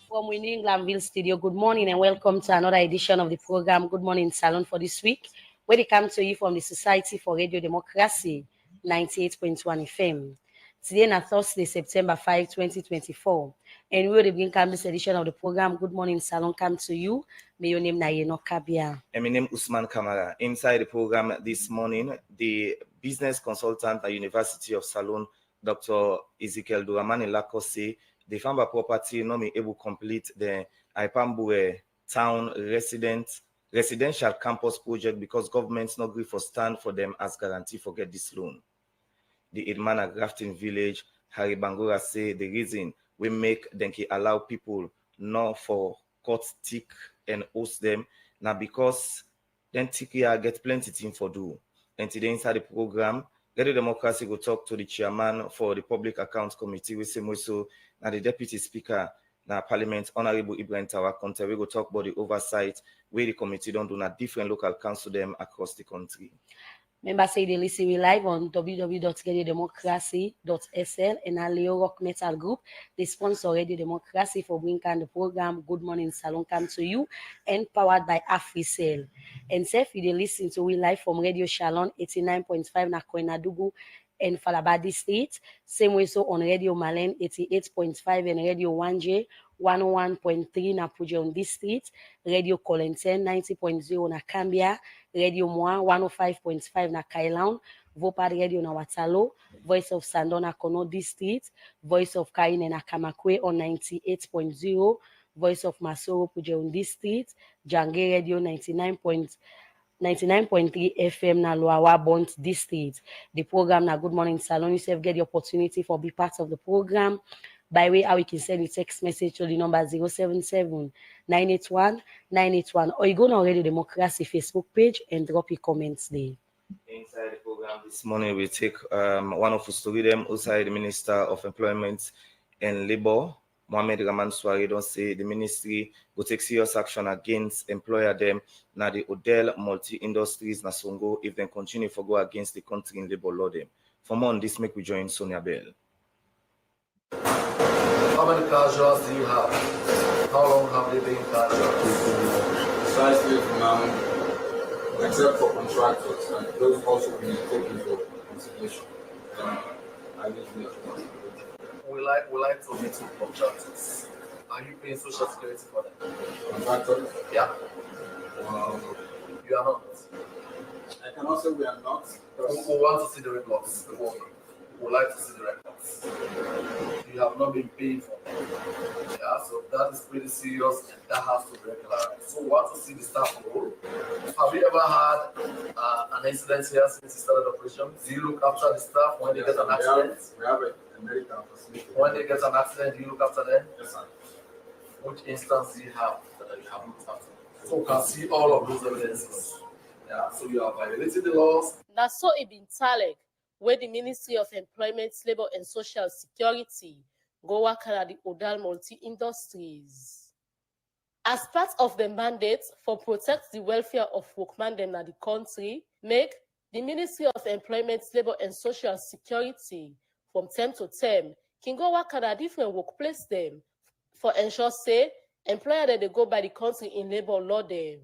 From New Englandville studio, good morning and welcome to another edition of the program Good Morning Salon for this week, where they come to you from the Society for Radio Democracy, 98.1 FM. Today is Thursday, September 5, 2024, and we will begin this edition of the program Good Morning Salon come to you. May your name Nayeno Kabia. And my name Usman Kamara. Inside the program this morning, the business consultant at University of Salon, Dr. Ezekiel Duramani Lakosi, the farmer property not be able to complete the Ipambue town residential campus project because government's not agree for stand for them as guarantee for get this loan. The Idmana Grafton Village, Harry Bangura say the reason we make them allow people not for cut tick and host them now because then Tikia get plenty thing for do. And today inside the program, Radio Democracy will talk to the chairman for the Public Accounts Committee, with Semoso, and the Deputy Speaker, na Parliament, Honorable Ibrahim Tawakonte. We will talk about the oversight, where the committee don't do na different local council them across the country. Members say they listen live on www.radiodemocracy.sl and our Leo Rock Metal Group. They sponsor Radio Democracy for bringing the program Good Morning Salon come to you and powered by AfriCell. And if they listen to we live from Radio Shalom 89.5 na Koinadugu and Falabadi State. Same way so on Radio Malen 88.5 and Radio 1J 101.3 na Pujon District, Radio Colenten 90.0 na Cambia, Radio Moa 105.5 na Kailaun, Vopad Radio na Watalo, Voice of Sandon na Kono District, Voice of Kaine na Kamakwe on 98.0, Voice of Masoro Pujon District, Jange Radio 99.3 FM na Luawa Bont District. The program na Good Morning Salon. You get the opportunity for be part of the program by way how you can send a text message to the number 077-981-981, or you go on Radio Democracy Facebook page and drop your comments there. Inside the program this morning, we take one of us to read them outside the Minister of Employment and Labor, Mohamed Raman Swari, don't say the ministry will take serious action against employer them now the Odell multi-industries na Songo if they continue to go against the country in labor law them. For more on this, make we join Sonia Bell. How many casuals do you have? How long have they been casuals? Precisely from now, except for contractors, and those also being taken for consideration. I We like to meet with contractors. Are you paying social security for them? Contractors? Yeah. You are not. I cannot say we are not. We want to see the reports. We would like to see the records. You have not been paying for them. Yeah, so that is pretty serious and that has to be regularized. So we want to see the staff role. Have you ever had an incident here since you started operation? Do you look after the staff when they get an accident? We have a medical facility. When they get an accident, do you look after them? Yes, sir. Which instance do you have that you have looked after? So we can see all of those evidences. Yeah, so you are violating the laws. That's so it been Talek, where the Ministry of Employment, Labor and Social Security go work at the Odal multi-industries. As part of the mandate for protect the welfare of workmen in the country, make the Ministry of Employment, Labor and Social Security from term to term can go work at a different workplace them for ensure say employer that they go by the country in labor law them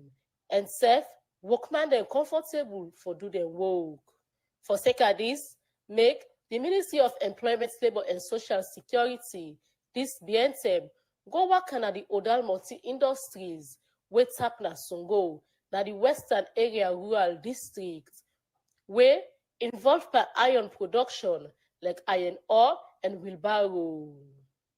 and self workmen them comfortable for do their work. For sake of this, make the Ministry of Employment, Labor and Social Security this BNTM go work at the Odal multi-industries where tap na Songo, na the Western Area Rural District, where involved by iron production like iron ore and wheelbarrow.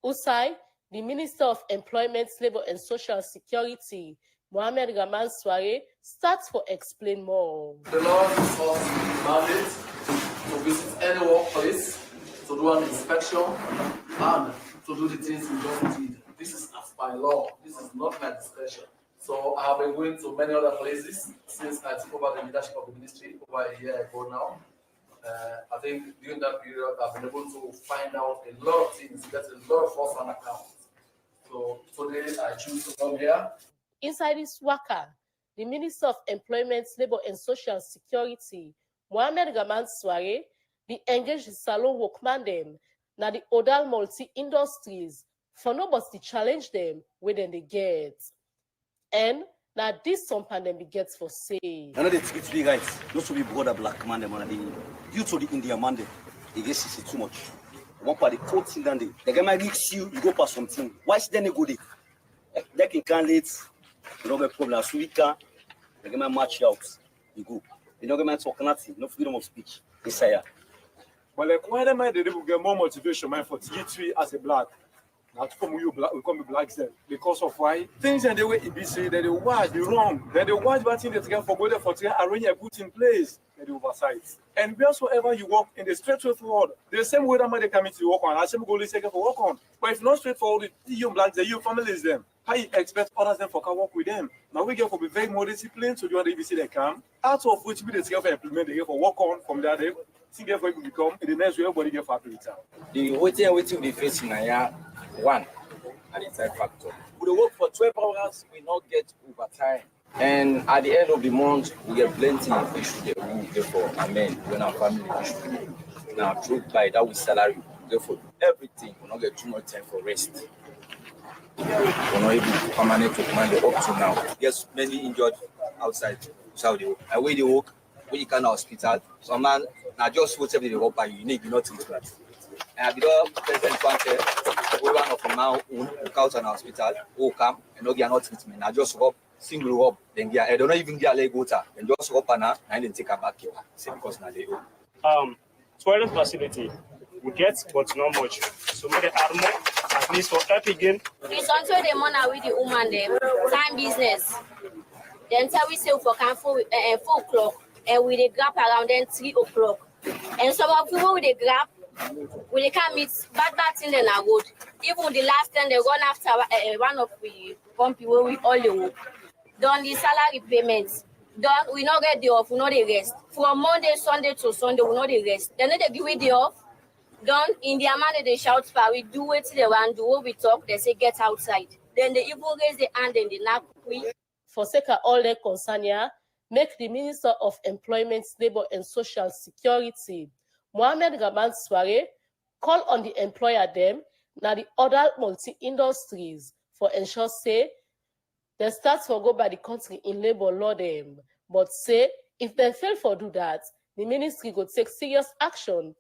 Usai, the Minister of Employment, Labor and Social Security, Mohamed Raman Sware, starts for explain more. The law gives us mandate to visit any workplace, to do an inspection, and to do the things we just did. This is as by law. This is not my discretion. So I have been going to many other places since I took over the leadership of the ministry over a year ago now. I think during that period, I've been able to find out a lot of things, get a lot of first-hand accounts. So today I choose to come here. Inside this worker, the Minister of Employment, Labor and Social Security, Mohamed Raman Sware, the engaged salon workman them, now the Odal multi-industries, for nobody challenge them where they get. And now this some pandemic gets for say. I know it's the guys, not to be brother black man, them and the due to the India man, they get too much. One part the court thing down there. The guy might reach you go past something. Why is then they go there? They can late, you don't get problem. So we can, the guy might match you out. You go. You don't get talk nothing, no freedom of speech. It's here. But like why am I they will get more motivation man for T3 as a black? Not from you black, we come black then. Because of why? Things and the way it be say that they watch the wrong, that they watch what thing that can forgo for to arrange a put in place, that they oversight. And wheresoever you walk in the straightforward, the same way that they come to work on, I same goal is taken for work on. But if not straightforward, you black the you families them. How you expect others them for can work with them? Now we get for be very more disciplined to do what they say they can, out of which we the for implement they get for work on from there they see therefore it will become in the next way everybody get for happy with that. The waiting we face in a one at the time factor. We work for 12 hours, we not get overtime. And at the end of the month, we get plenty of issues that we therefore amen when our family issue. Now truth by that with salary, therefore everything we not get too much time for rest. We're not able to permanent to command the up to now. There's many injured outside Saudi. I weigh the work, when you can hospital. So man, now just what's everything they by you need not treatment. And I be the president we one of them now who out an hospital, who come and no get not treatment. I just up, single up, then get I don't even get a leg water, and just up and then take a back here. Same because now they go. Toilet facility we get, but not much. So make it add more, at least for help again. It's also the money with the woman them time business. Then tell we say for can 4 o'clock and we dey grab around then 3 o'clock. And some of people with the grab we can't meet bad thing in the road. Even the last time they run after one of the company where we all the work. Done the salary payments. Done we not get the off, we not the rest. From Monday, Sunday to Sunday, we not the rest. Then they give it the off. Done in the amount they shout for we do it they want, do what we talk, they say get outside. Then they even raise the hand and they knock we. For sake of all their concern here, make the Minister of Employment, Labour and Social Security, Mohamed Gaman Sware, call on the employer them, now the other multi-industries for ensure say, they start for go by the country in labor law them, but say, if they fail for do that, the ministry could take serious action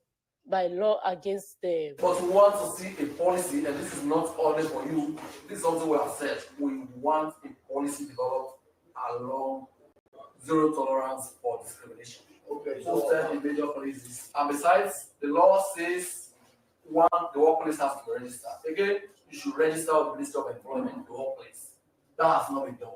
by law against them. But we want to see a policy, and this is not only for you, this is something we have said. We want a policy developed along zero tolerance for discrimination. Okay, so in major policies. And besides, the law says one, the workplace has to be registered. Again, you should register with the Ministry of Employment, the workplace. That has not been done.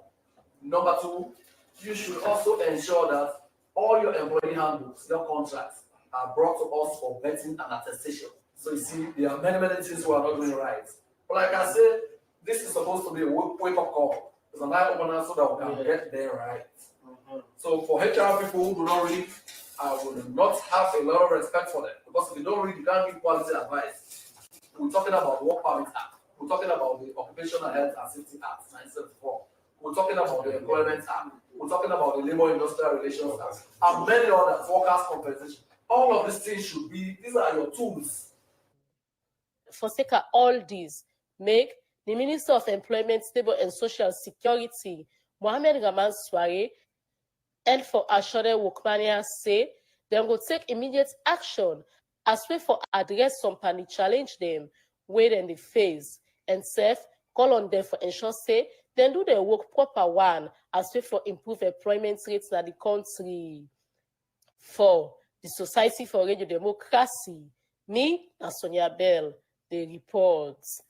Number two, you should also ensure that all your employee handbooks, your contracts, are brought to us for vetting and attestation. So you see, there are many things we are not doing right. But like I said, this is supposed to be a wake-up call. It's an eye-opener so that we can get there right. So for HR people who do not read, I would not have a lot of respect for them. Because if you don't read, you can't give quality advice. We're talking about the Work Permit Act. We're talking about the Occupational Health and Safety Act, 1974. We're talking about the Employment Act. We're talking about the Labor Industrial Relations Act. And many others, workers' compensation. All of these things should be, these are your tools. For sake of all these, make the Minister of Employment, Labour and Social Security, Mohamed Gaman Sware, and for Ashore Workmania say, they will take immediate action as way for address some panic challenge them, where then they face, and self call on them for ensure say, then do their work proper one as way for improve employment rates in the country. For the Society for Radio Democracy, me and Sonia Bell, the reports.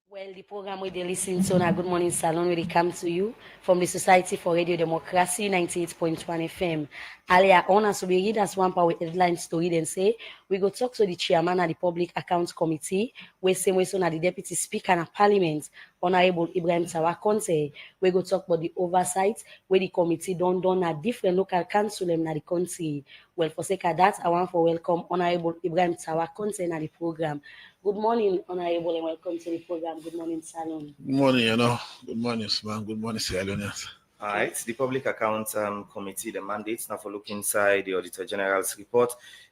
Well, the program where they listen to on a Good Morning Salon will come to you from the Society for Radio Democracy 98.1 FM. Earlier on, as we read as one power headline story and say, we go talk to the chairman of the Public Accounts Committee, where same way so the Deputy Speaker of Parliament, Honorable Ibrahim Tawakonte. We go talk about the oversight where the committee done at different local council in the country. Well, for sake of that, I want to welcome Honorable Ibrahim Tawakonte in the program. Good morning, Honorable, and welcome to the program. Good morning, Salon. Good morning, Good morning, man. Good morning, Sierra Leoneans. All right, the Public Accounts Committee, the mandates now for look inside the Auditor General's report,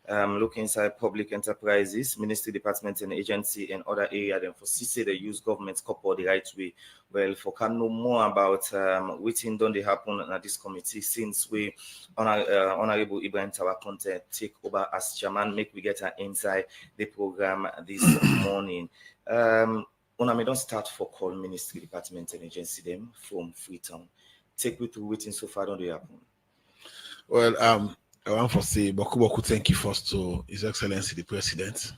look inside public enterprises, ministry, department, and agency, and other areas, and for CC, they use government corporate the right way. Well, for can know more about what thing done they happen at this committee since we Honorable Ibrahim Tawakonte take over as chairman, make we get an inside the program this morning. Una may don't start for call ministry, department, and agency them from Freetown. Take me through waiting so far, don't they happen? Well, I want to say, Boku, thank you first to His Excellency the President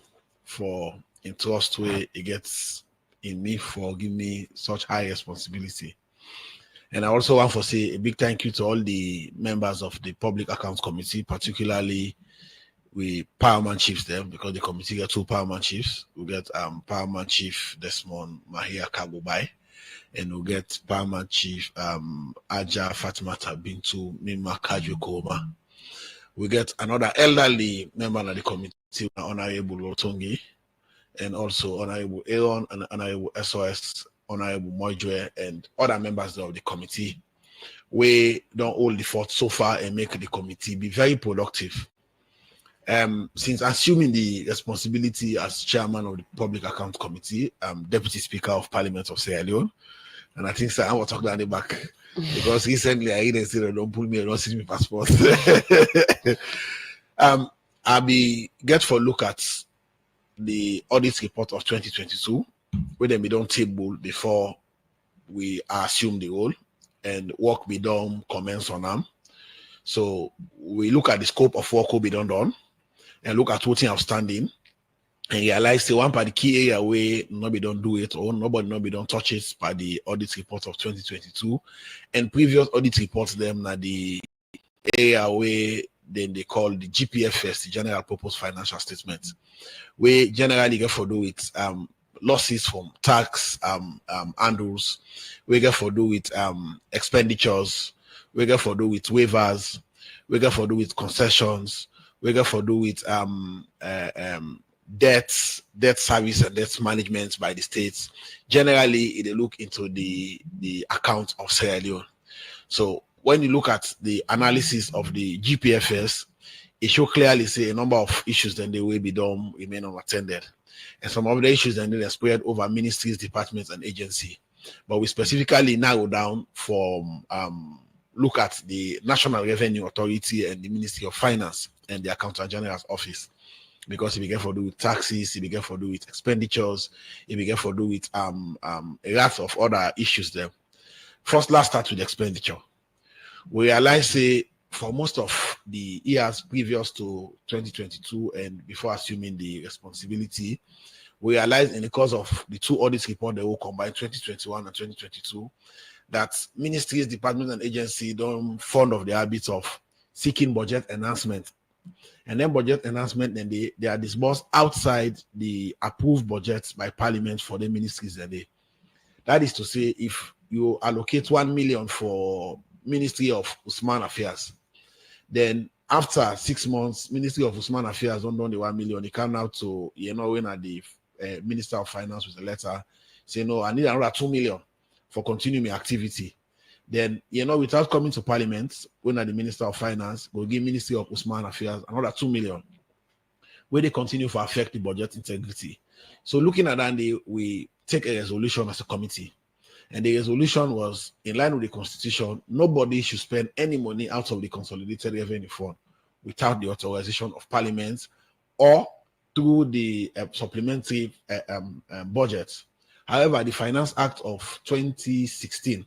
for entrust way he gets in me for giving me such high responsibility. And I also want to say a big thank you to all the members of the Public Accounts Committee, particularly we Paramount Chiefs them, because the committee got 2 Paramount Chiefs. We get Paramount Chief Desmond Mahia Kagobai, and we'll get Paramount Chief Aja Fatimata Bintu Mima Kaju Koma. We get another elderly member of the committee, Honorable Lotongi, and also Honorable Aaron and Honorable SOS, Honorable Mojwe, and other members of the committee. We don't hold the fort so far and make the committee be very productive. Since assuming the responsibility as chairman of the Public Account Committee, Deputy Speaker of Parliament of Sierra Leone, and I think sir, I will talk down the back because recently I didn't say don't pull me and don't see me passport. I'll be get for look at the audit report of 2022, where then we don't table before we assume the role and work be done, comments on them. So we look at the scope of work will be done and look at what's outstanding and realize the one part the key area where nobody don't do it or nobody don't touch it by the audit report of 2022 and previous audit reports them na the area where then they call the GPFS, the General Purpose Financial Statement, where generally get for do with losses from tax handles, we get for do with expenditures, we get for do with waivers, we get for do with concessions, we get for do with debt service and debt management by the states. Generally, they look into the account of Sierra Leone. So when you look at the analysis of the GPFS, it should clearly say a number of issues then they will be done remain unattended. And some of the issues then they are spread over ministries, departments, and agency. But we specifically narrow down from look at the National Revenue Authority and the Ministry of Finance and the Accountant General's office. Because it began for do with taxes, it began for do with expenditures, it began for do with a lot of other issues there. First, let's start with expenditure. We realize say for most of the years previous to 2022 and before assuming the responsibility, we realized in the course of the 2 audit reports that will combine 2021 and 2022 that ministries, departments, and agencies don't fond of the habit of seeking budget enhancement. And then budget enhancement, then they are disbursed outside the approved budgets by Parliament for the ministries. That is to say, if you allocate 1 million for Ministry of Usman Affairs, then after 6 months, Ministry of Usman Affairs don't do the 1 million. It come out to, when at the Minister of Finance with a letter, say, no, I need another 2 million for continuing my activity. Then, without coming to Parliament, when the Minister of Finance will give Ministry of Usman Affairs another 2 million, where they continue to affect the budget integrity. So looking at that, we take a resolution as a committee. And the resolution was in line with the Constitution, nobody should spend any money out of the Consolidated Revenue Fund without the authorization of Parliament or through the supplementary budget. However, the Finance Act of 2016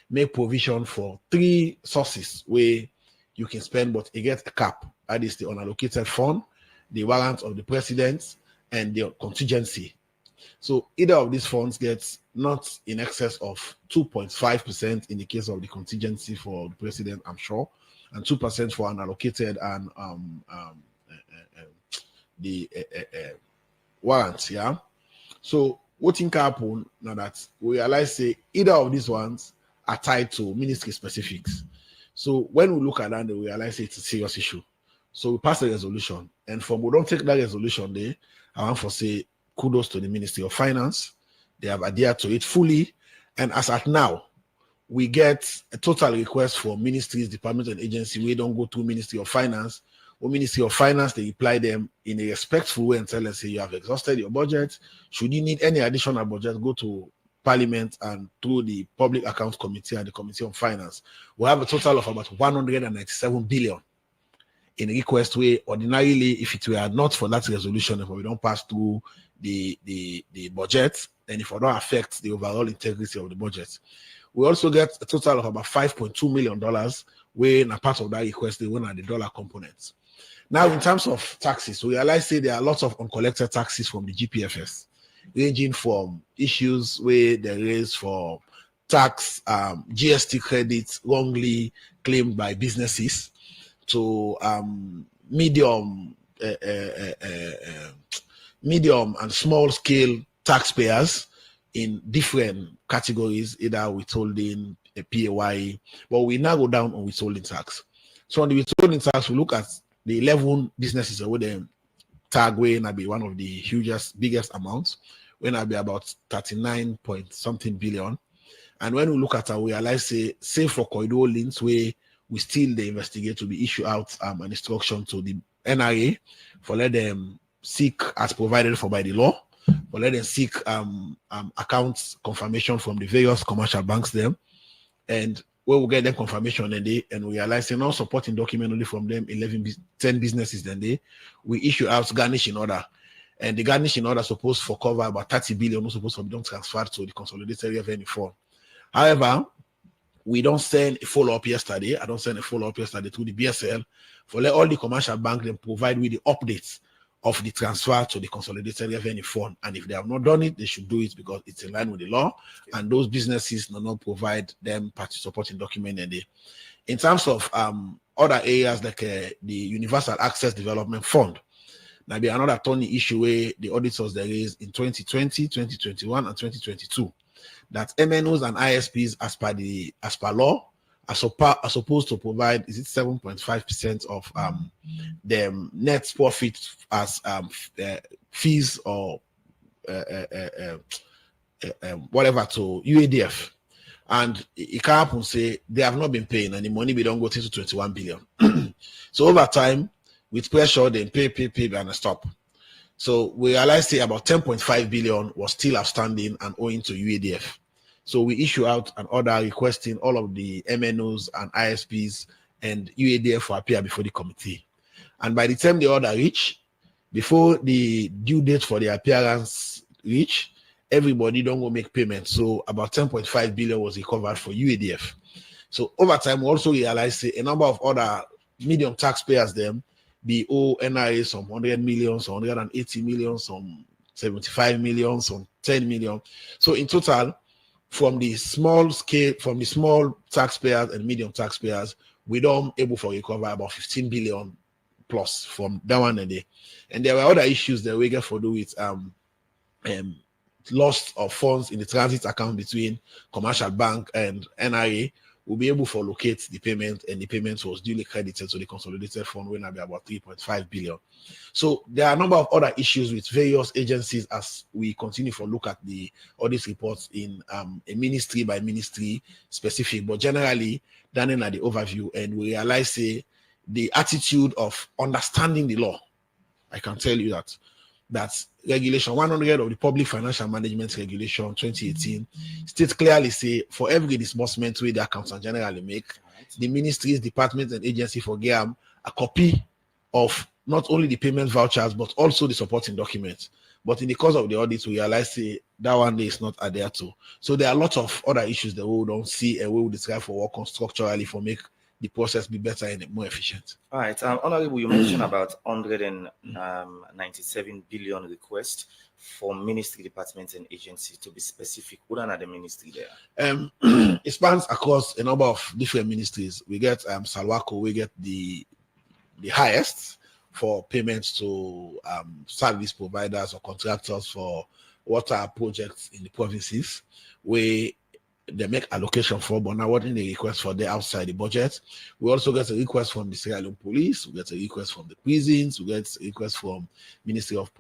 make provision for 3 sources where you can spend, but it gets a cap. That is the unallocated fund, the warrant of the president, and the contingency. So either of these funds gets not in excess of 2.5% in the case of the contingency for the president, I'm sure, and 2% for unallocated and the warrants. Yeah. So what can happen now that we realize say either of these ones are tied to ministry specifics. So when we look at that, we realize it's a serious issue. So we pass a resolution, and from we don't take that resolution there, I want to say kudos to the Ministry of Finance. They have adhered to it fully, and as at now, we get a total request for ministries, departments, and agencies. We don't go to Ministry of Finance. Or Ministry of Finance, they reply them in a respectful way and tell us, say, you have exhausted your budget. Should you need any additional budget, go to Parliament and through the Public Accounts Committee and the Committee on Finance. We have a total of about 197 billion in request way. Ordinarily, if it were not for that resolution, if we don't pass through the budget, and if we don't affect the overall integrity of the budget. We also get a total of about $5.2 million when a part of that request, they went at the dollar components. Now, in terms of taxes, we realize that there are lots of uncollected taxes from the GPFS, ranging from issues where there is for tax, GST credits wrongly claimed by businesses to medium and small scale taxpayers in different categories, either withholding, a PAYE, but we now go down on withholding tax. So on the withholding tax, we look at the 11 businesses that would tag weighing be one of the biggest amounts, when I be about 39 point something billion. And when we look at it, we realize, say for corridor links, where we still the investigate to be issue out an instruction to the NRA for let them seek as provided for by the law, but let them seek accounts confirmation from the various commercial banks them, and we will get them confirmation and we realize they're not supporting document only from them 10 businesses then we issue out garnishing order, and the garnishing order supposed for cover about 30 billion supposed to be done transferred to the consolidated revenue fund. However, we don't send a follow-up yesterday. I don't send a follow-up yesterday to the BSL for let all the commercial banks then provide with the updates of the transfer to the consolidated revenue fund. And if they have not done it, they should do it because it's in line with the law. And those businesses do not provide them party supporting document. And in terms of other areas like the Universal Access Development Fund, now be another Tony issue where the auditors there is in 2020, 2021, and 2022 that MNOs and ISPs as per law are supposed to provide 7.5% of the net profit as fees or whatever to UADF, and it can happen say they have not been paying and the money we don't go to 21 billion. So over time, with pressure, they pay and stop. So we realized say about 10.5 billion was still outstanding and owing to UADF. So we issue out an order requesting all of the MNOs and ISPs and UADF to appear before the committee. And by the time the order reach, before the due date for the appearance reach, everybody don't go make payments. So about 10.5 billion was recovered for UADF. So over time, we also realized say, a number of other medium taxpayers them, be owe NRA some 100 million, some 180 million, some 75 million, some 10 million. So in total, from the small taxpayers and medium taxpayers, we don't able to recover about 15 billion plus from that one a day. And there were other issues that we get for do with loss of funds in the transit account between commercial bank and NRA. We'll be able to locate the payment, and the payment was duly credited to the consolidated fund when I be about 3.5 billion. So there are a number of other issues with various agencies as we continue to look at the audit reports in a ministry by ministry specific, but generally done at the overview, and we realize the attitude of understanding the law. I can tell you that regulation 100 of the Public Financial Management Regulation 2018 states clearly say for every disbursement way the accountant generally make, the ministries, departments, and agency for GAM a copy of not only the payment vouchers but also the supporting documents. But in the course of the audit, we realize that one day is not adhered to. So there are lots of other issues that we don't see and we will describe for work on structurally for make the process be better and more efficient. All right, Honorable, you mentioned about 197 billion requests for ministry, departments, and agencies. To be specific, what are the ministry there? It spans across a number of different ministries. We get Salwako, we get the highest for payments to service providers or contractors for water projects in the provinces, where they make allocation for, but now what in the request for the outside the budget. We also get a request from the Sierra Leone Police, we get a request from the prisons, we get a request from Ministry of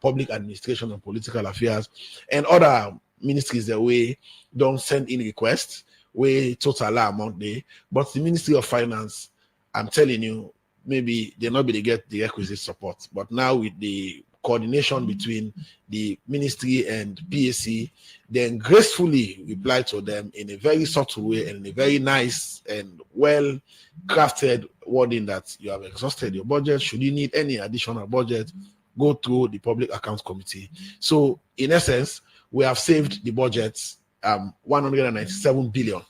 Public Administration and Political Affairs, and other ministries the way don't send in requests, way total amount there. But the Ministry of Finance, I'm telling you, maybe they not be to get the requisite support. But now with the coordination between the ministry and PAC, then gracefully reply to them in a very subtle way and in a very nice and well crafted wording that you have exhausted your budget. Should you need any additional budget, go through the Public Accounts Committee. So in essence, we have saved the budget 197 billion.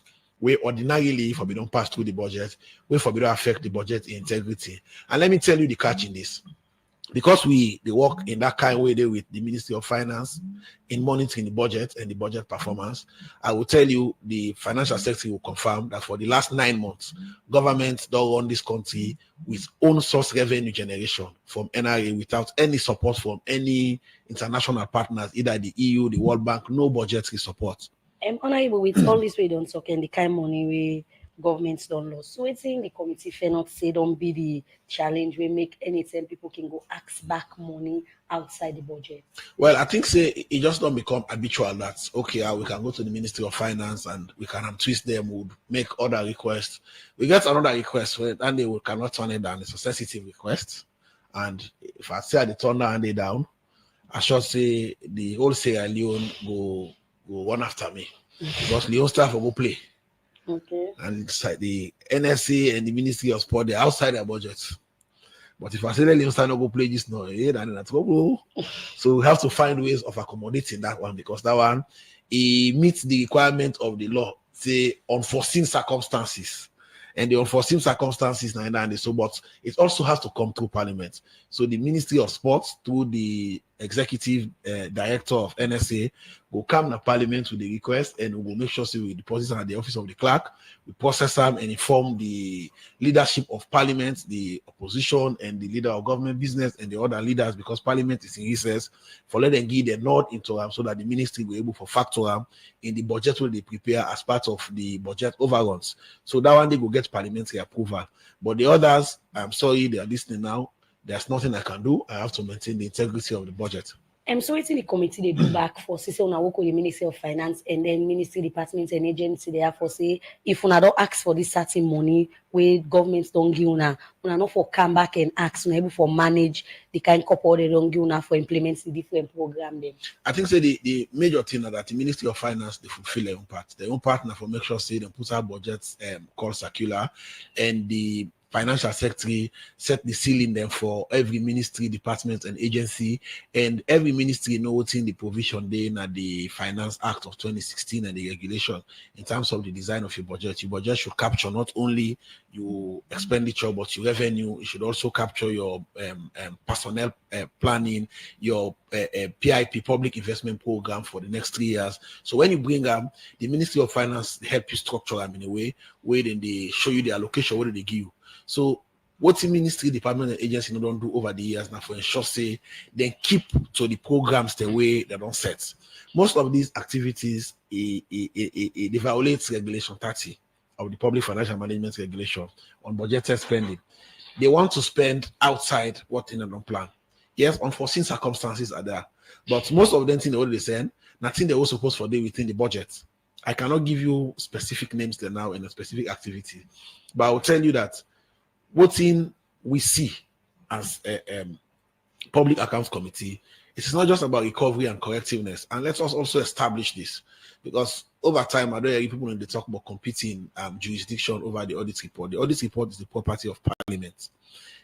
We ordinarily, if we don't pass through the budget, we forbid to affect the budget integrity. And let me tell you the catch in this. Because they work in that kind of way with the Ministry of Finance in monitoring the budget and the budget performance, I will tell you the Financial Secretary will confirm that for the last 9 months, government don't run this country with own source revenue generation from NRA without any support from any international partners, either the EU, the World Bank, no budgetary support. Honorable, with all this we don't talk and the kind of money we governments don't lose. So it's in the committee fair not say don't be the challenge we make anytime people can go ask back money outside the budget. Well, I think say it just don't become habitual that okay, we can go to the Ministry of Finance and we can twist them, would make other requests. We get another request and they will cannot turn it down. It's a sensitive request. And if I say I turn that and they down, I should say the whole Sierra Leone go one after me. Because Leone staff will go play. Okay. And the NSA and the Ministry of Sport, they're outside their budget. But if I say Leone staff not go play this now, then that's go. So we have to find ways of accommodating that one because that one it meets the requirement of the law, say unforeseen circumstances. And the unforeseen circumstances, but it also has to come through Parliament. So the Ministry of Sports, through the executive director of NSA, will come to Parliament with the request and will make sure we deposit at the office of the clerk. We process them and inform the leadership of Parliament, the opposition, and the leader of government business and the other leaders, because Parliament is in recess, for let them give the nod into them so that the ministry will be able to factor them in the budget where they prepare as part of the budget overruns. So that one they will get parliamentary approval. But the others, I'm sorry, they are listening now. There's nothing I can do. I have to maintain the integrity of the budget. So it's in the committee they do back for say on work with the Ministry of Finance and then Ministry departments and agency there for say if una don't ask for this certain money where governments don't give una not for come back and ask una able for manage the kind of couple they don't give una for implement the different program then. I think say the major thing that the Ministry of Finance they fulfill their own part. Their own partner for make sure say they put out budgets called circular and the Financial Secretary set the ceiling then for every ministry, department, and agency, and every ministry noting the provision then at the Finance Act of 2016 and the regulation in terms of the design of your budget. Your budget should capture not only your expenditure but your revenue. It should also capture your personnel planning, your PIP public investment program for the next 3 years. So when you bring them, the Ministry of Finance help you structure them in a way where then they show you the allocation, what do they give you. So what the ministry, department, and agency don't do over the years now for ensure say then keep to the programs the way they don't set. Most of these activities they violate regulation 30 of the public financial management regulation on budgeted spending. They want to spend outside what in a non-plan. Yes, unforeseen circumstances are there, but most of them things they already send, nothing they were supposed for day within the budget. I cannot give you specific names there now in a specific activity, but I will tell you that what in we see as a public accounts committee, it's not just about recovery and correctiveness. And let us also establish this, because over time, I don't hear people when they talk about competing jurisdiction over the audit report. The audit report is the property of Parliament.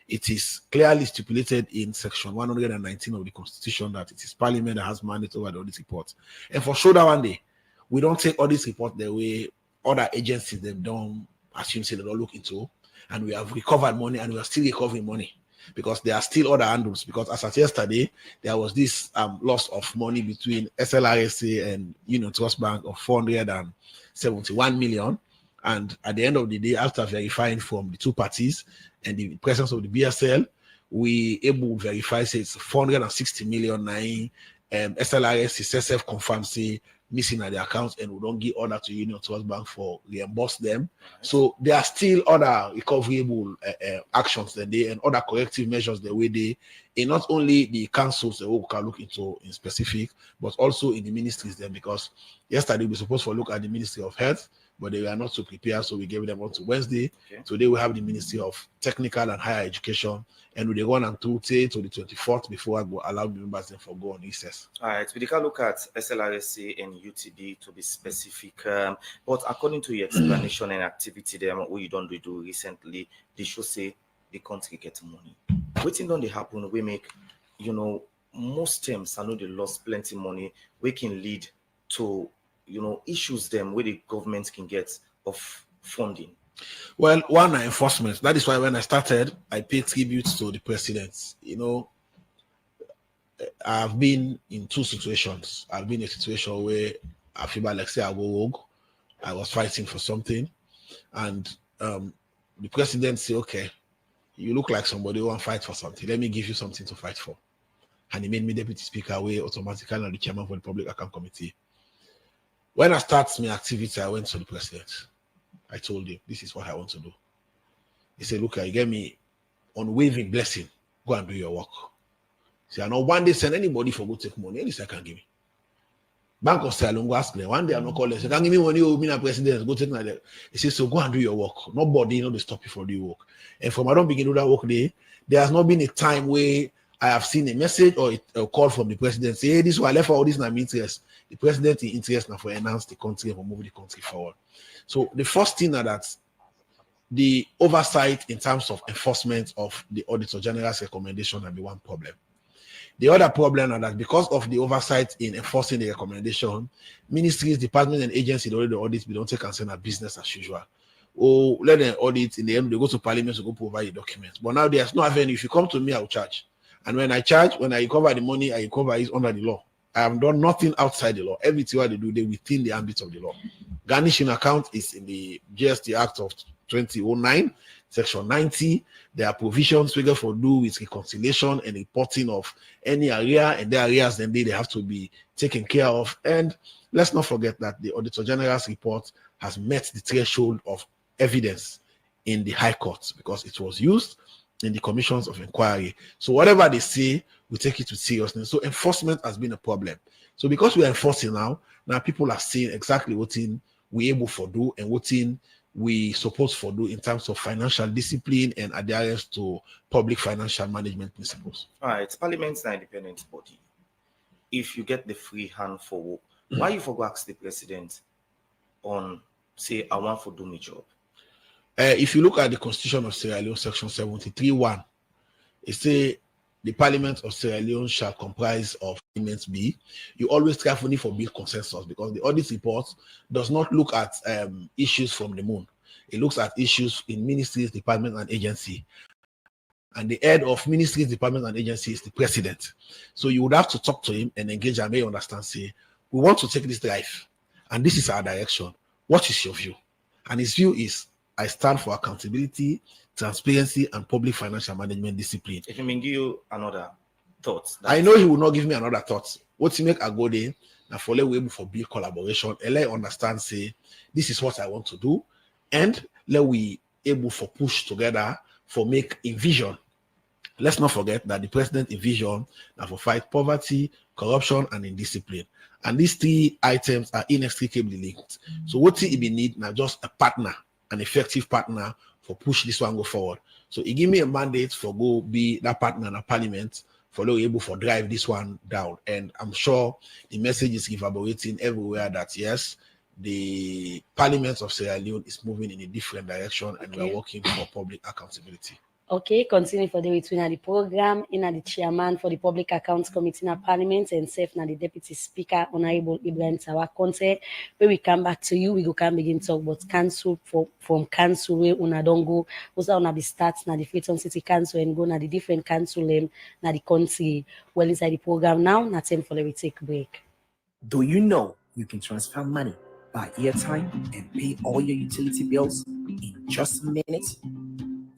It is clearly stipulated in section 119 of the Constitution that it is Parliament that has mandate over the audit report. And for sure that one day, we don't take audit report the way other agencies them don't assume say they don't look into. And we have recovered money and we are still recovering money because there are still other handles. Because as of yesterday, there was this loss of money between SLRSA and Union Trust Bank of 471 million. And at the end of the day, after verifying from the two parties and the presence of the BSL, we able to verify say it's 460 million. SLRS is self-confirmed say missing at the accounts, and we don't give order to Union Trust Bank for reimburse them. So there are still other recoverable actions that they and other corrective measures that we they in not only the councils that we can look into in specific, but also in the ministries then, because yesterday we were supposed to look at the Ministry of Health, but they were not so prepared, so we gave them on to Wednesday. Okay. Today we have the Ministry of Technical and Higher Education, and we run until to the 24th before I go allow the members then for go on recess. All right, we can look at SLRSA and UTB to be specific, but according to your explanation and activity them what you don't do recently, they should say the country get money. Waiting on the happen, we make, most terms I know they lost plenty money, we can lead to issues them where the government can get of funding. Well, one, enforcement. That is why when I started, I paid tribute to the president. I've been in two situations. I've been in a situation where I feel like, say, I go rogue. I was fighting for something, and the president said, okay, you look like somebody who want to fight for something. Let me give you something to fight for. And he made me deputy speaker away automatically and the chairman for the Public Account Committee. When I started my activity, I went to the president. I told him, this is what I want to do. He said, look, you get me unwavering blessing. Go and do your work. See, I know one day send anybody for go take money. Any second give me. Bank of Salon go ask me. One day I'm not calling. Say, can give me money, you be a president. Go take my day. He says, so go and do your work. Nobody, they stop you for the work. And from I don't begin to do that work there has not been a time where I have seen a message or a call from the president say, hey, this is what I left for all this now interest. The president is interested now for enhance the country and for move the country forward. So the first thing that the oversight in terms of enforcement of the Auditor General's recommendation will be one problem. The other problem is that because of the oversight in enforcing the recommendation, ministries, departments, and agencies already audit, we don't take concern at business as usual. Or let them audit, in the end, they go to parliament to go provide the documents. But now there's no avenue. If you come to me, I will charge. And when I charge, when I recover the money, I recover it under the law. I have done nothing outside the law. Everything what they do, they within the ambit of the law. Garnishing account is in the GST Act of 2009, Section 90. There are provisions we go for do with reconciliation and reporting of any area, and the areas then they have to be taken care of. And let's not forget that the Auditor General's report has met the threshold of evidence in the High Court because it was used in the commissions of inquiry. So whatever they say, we take it with seriousness. So enforcement has been a problem. So because we are enforcing now people are seeing exactly what we able for do and what we supposed for do in terms of financial discipline and adherence to public financial management principles. All right, Parliament's an independent body. If you get the free hand for work, why you forgot ask the president on say I want to do my job? If you look at the Constitution of Sierra Leone, Section 73(1), it says the Parliament of Sierra Leone shall comprise of Parliaments B. You always carefully for build consensus because the audit report does not look at issues from the moon. It looks at issues in ministries, departments, and agency. And the head of ministries, departments, and agency is the president. So you would have to talk to him and engage and may understand, say, we want to take this drive, and this is our direction. What is your view? And his view is, I stand for accountability, transparency, and public financial management discipline. If he may give you another thought. I know he will not give me another thought. What he make a go there, now for let we able for build collaboration, and let understand, say, this is what I want to do, and let we able for push together for make a vision. Let's not forget that the president vision now for fight poverty, corruption, and indiscipline. And these three items are inextricably linked. So what he be need now just a partner, an effective partner for push this one go forward. So he give me a mandate for go be that partner in the parliament for able for drive this one down. And I'm sure the message is reverberating everywhere that yes, the Parliament of Sierra Leone is moving in a different direction and we're working for public accountability. Okay, continue for the between the program, in the chairman for the Public Accounts Committee in Parliament and safe na the Deputy Speaker, Honorable Ibrahim Tawakonte. When we come back to you, we go can begin talk about council from council where una don't go. Also una be starts na the Freetown City Council and go na the different council na the country. Well inside the program now, na time for the take break. Do you know you can transfer money by airtime and pay all your utility bills in just a minute?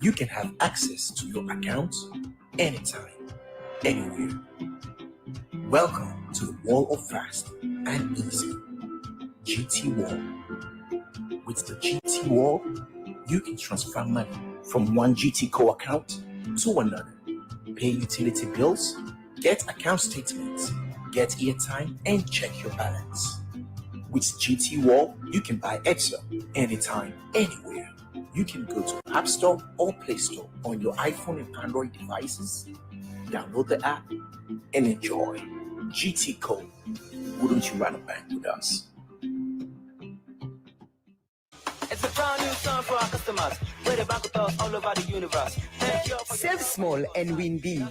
You can have access to your account anytime, anywhere. Welcome to the world of fast and easy. GT Wall. With the GT Wall, you can transfer money from one GT Co account to another, pay utility bills, get account statements, get airtime, and check your balance. With GT Wall, you can buy Excel anytime, anywhere. You can go to App Store or Play Store on your iPhone and Android devices, download the app, and enjoy. GT Co. Wouldn't you rather bank with us? It's a brand new song for our customers. Where they bank with us all over the universe. Save small and win big.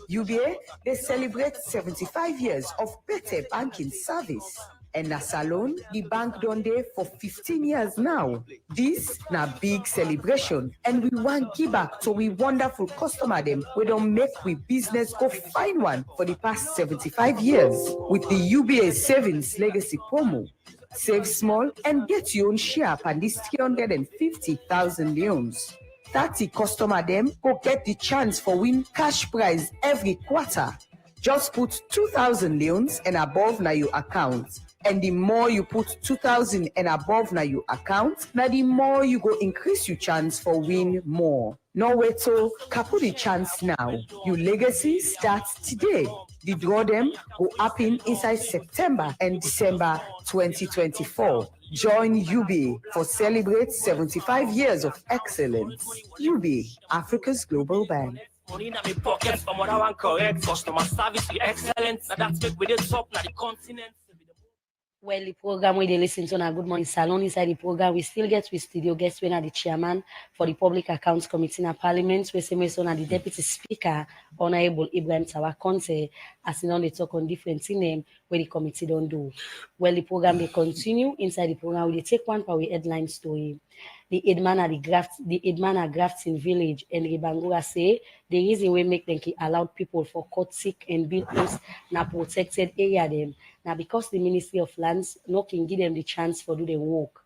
UBA, they celebrate 75 years of better banking service. And na Salon, the bank done there for 15 years now. This na big celebration, and we want give back to we wonderful customer them. We don't make we business go find one for the past 75 years with the UBA Savings Legacy promo. Save small and get your own share on this 350,000 loans. 30 customer them go get the chance for win cash prize every quarter. Just put 2,000 loans and above na your account. And the more you put 2,000 and above na your account, now the more you go increase your chance for win more. No wait till kapu the chance now. Your legacy starts today. The draw them go happen inside September and December 2024. Join UB for celebrate 75 years of excellence. UB, Africa's global bank. Money in my pocket, from what I want correct. Customer service, the excellence. Now that's make with it top, now the continent. Well, the program where they listen to our Good Morning Salon, inside the program, we still get with studio guests when the chairman for the Public Accounts Committee in Parliament, we say the Deputy Speaker, Honorable Ibrahim Tawakonte, as in on they talk on different things where the committee don't do. Well, the program they continue. Inside the program, we take one for the headline story. The Edmana Grafting Village and the Bangura say the reason we make them allow people for court sick and build house na protected area them. Now because the Ministry of Lands no can give them the chance for do the work.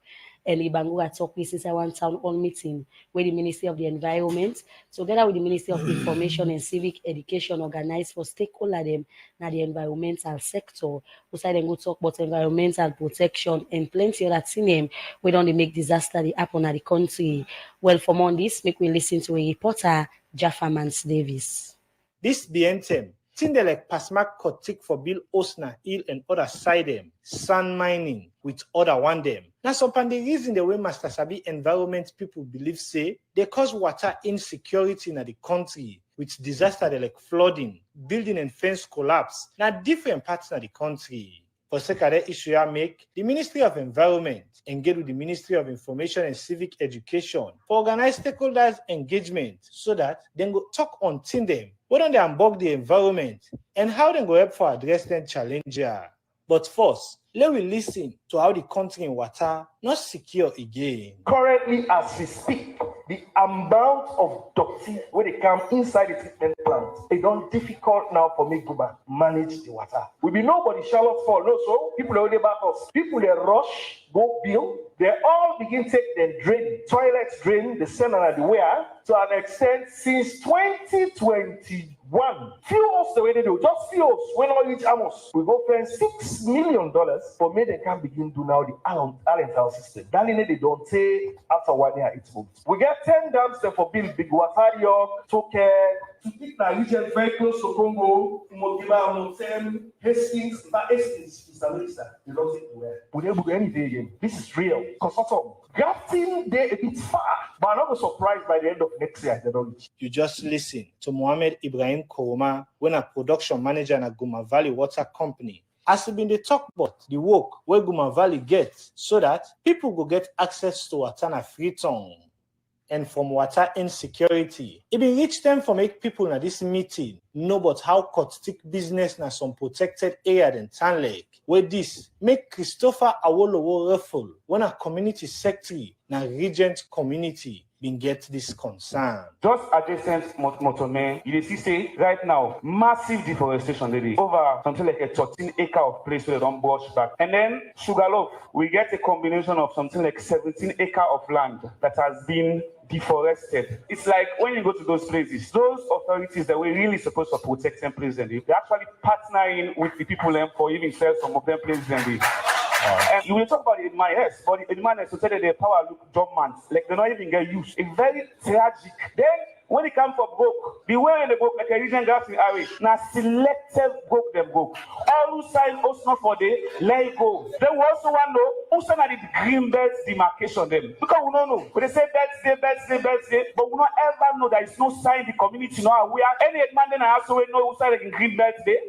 And the Bangura talk this is a one town hall meeting where the Ministry of the Environment, together with the Ministry of Information and Civic Education, organized for stakeholder them now the environmental sector. We say then go talk about environmental protection and plenty other things we don't make disaster the happen at the country. Well, for more on this, make we listen to a reporter, Jaffa Mans Davis. This BNTM, Tindelek Pasmak Kotik for Bill Osna, Hill and other side them, sand mining with other one them. Now, so upon the reason the way Master Sabi environment people believe say, they cause water insecurity in the country, with disaster like flooding, building and fence collapse, now different parts of the country. For second issue I make, the Ministry of Environment engage with the Ministry of Information and Civic Education for organize stakeholders engagement so that they go talk on them, what don't they unbug the environment and how they go help for address them challenge. But first, let we listen to how the country in water not secure again. Currently, as we speak, the amount of dirty when they come inside the treatment plant, it's not difficult now for me to manage the water. We be nobody Charlotte fall, no, so people already back us. People they rush, go build, they all begin to take their drain, toilets drain, the send and the wear to an extent since 2021. Few us the way they do, just few us when all reach Amos, we go spend $6 million for me they can begin to now the Allentown system. That they don't take after 1 year it's moved. We get 10 dams there for build big water York, Toke, to keep the region very close to Congo, Mogiba, Montem, Hastings, but Hastings is the minister. You don't take anywhere. We don't do anything again. This is real. Consultant. Grafting there a bit far, but I'm not surprised by the end of next year. They don't reach. You just listen to Mohammed Ibrahim Koroma, when a production manager in a Guma Valley Water Company. As he been the talk about the work where Guma Valley gets so that people will get access to water na free tongue. And from water insecurity. It been reach time for make people in this meeting know about how Kotik business na some protected area than Town Lake. Where this make Christopher Awolowo ruffle when a community secretary na regent community been get this concern. Just adjacent Motome, you see say right now, massive deforestation lady. Over something like a 13 acre of place where they don't bush back. And then Sugarloaf, we get a combination of something like 17 acre of land that has been deforested. It's like when you go to those places, those authorities that were really supposed to protect them places, they're actually partnering with the people for even sell some of them places. And you will talk about the man, yes, but the man is to tell you the power look job man, like they not even get used. It's very tragic. Then when it comes for book, the way in the book, like a region graph in Irish, now selected book them book. All who sign us not for the let it go. Then we also want to know who sign at the green belts demarcation them. Because we don't know. But they say birthday, but we don't ever know that it's no sign the community now where any man then also know who signed the green birthday.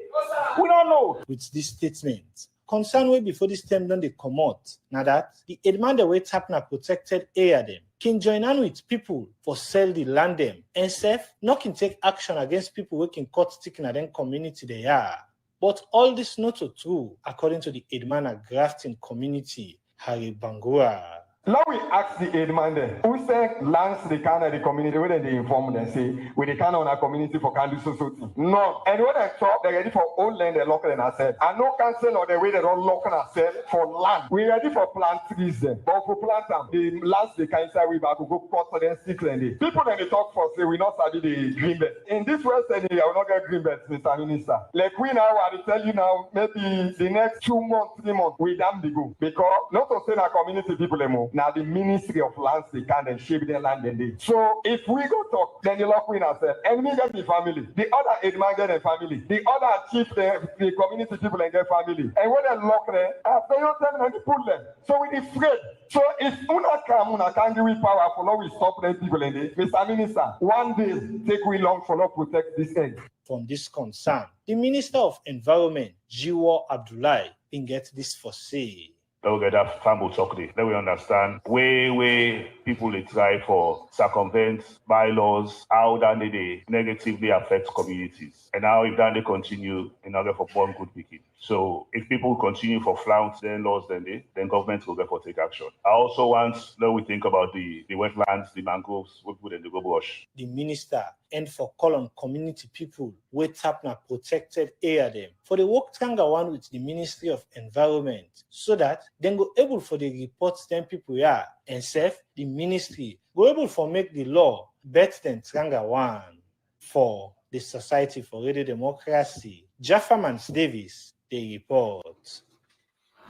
We don't know. With this statement, concern way before this term done they come out. Now that the Edman the way Tapna protected area them can join on with people for sell the land them and self not can take action against people who can cut stick in them community they are. But all this not so true according to the Edmana grafting community Harry Bangura. Now we ask the aid man then, who say lands the kind of the community, where they inform them, say, we the kind of our community for can do society. No. And when I talk, they're ready for own land, they're locking in ourselves. And no cancel or the way they don't lock in ourselves for land. We're ready for plant trees then. But for plant them, the lands they can say we back, we go cut for them sticks and they. People then they talk for say, we not study the green belt. In this West area, we will not get green belts, Mr. Minister. Like we now, I will tell you now, maybe the next 2 months, 3 months, we damn the go. Because not to say our community people anymore. Now the Ministry of Lands they can and shape their land and they. So if we go talk, then you lock in ourselves. And we get the family. The other Edman get a family. The other chief the community people and get family. And when they lock there, after you tell them and you pull them. So we afraid. So if una can give we power for now we stop them people and they. Mr. Minister, one day take we long for not protect this end. From this concern, the Minister of Environment, Jiwa Abdullahi, can get this for say. They'll get that family talk there. Then we understand way people they try for circumvent bylaws, how that they negatively affect communities. And how if that they continue in order for one good picking. So if people continue for flout their laws, then government will therefore take action. I also want that we think about the wetlands, the mangroves, we put in the go bush. The minister and for call on community people with Tapna protected area them for the work tanga one with the Ministry of Environment so that then go able for the reports them people are and self the ministry go able for make the law better than tanga one for the Society for Radio Democracy. Jafferman Davis, the report.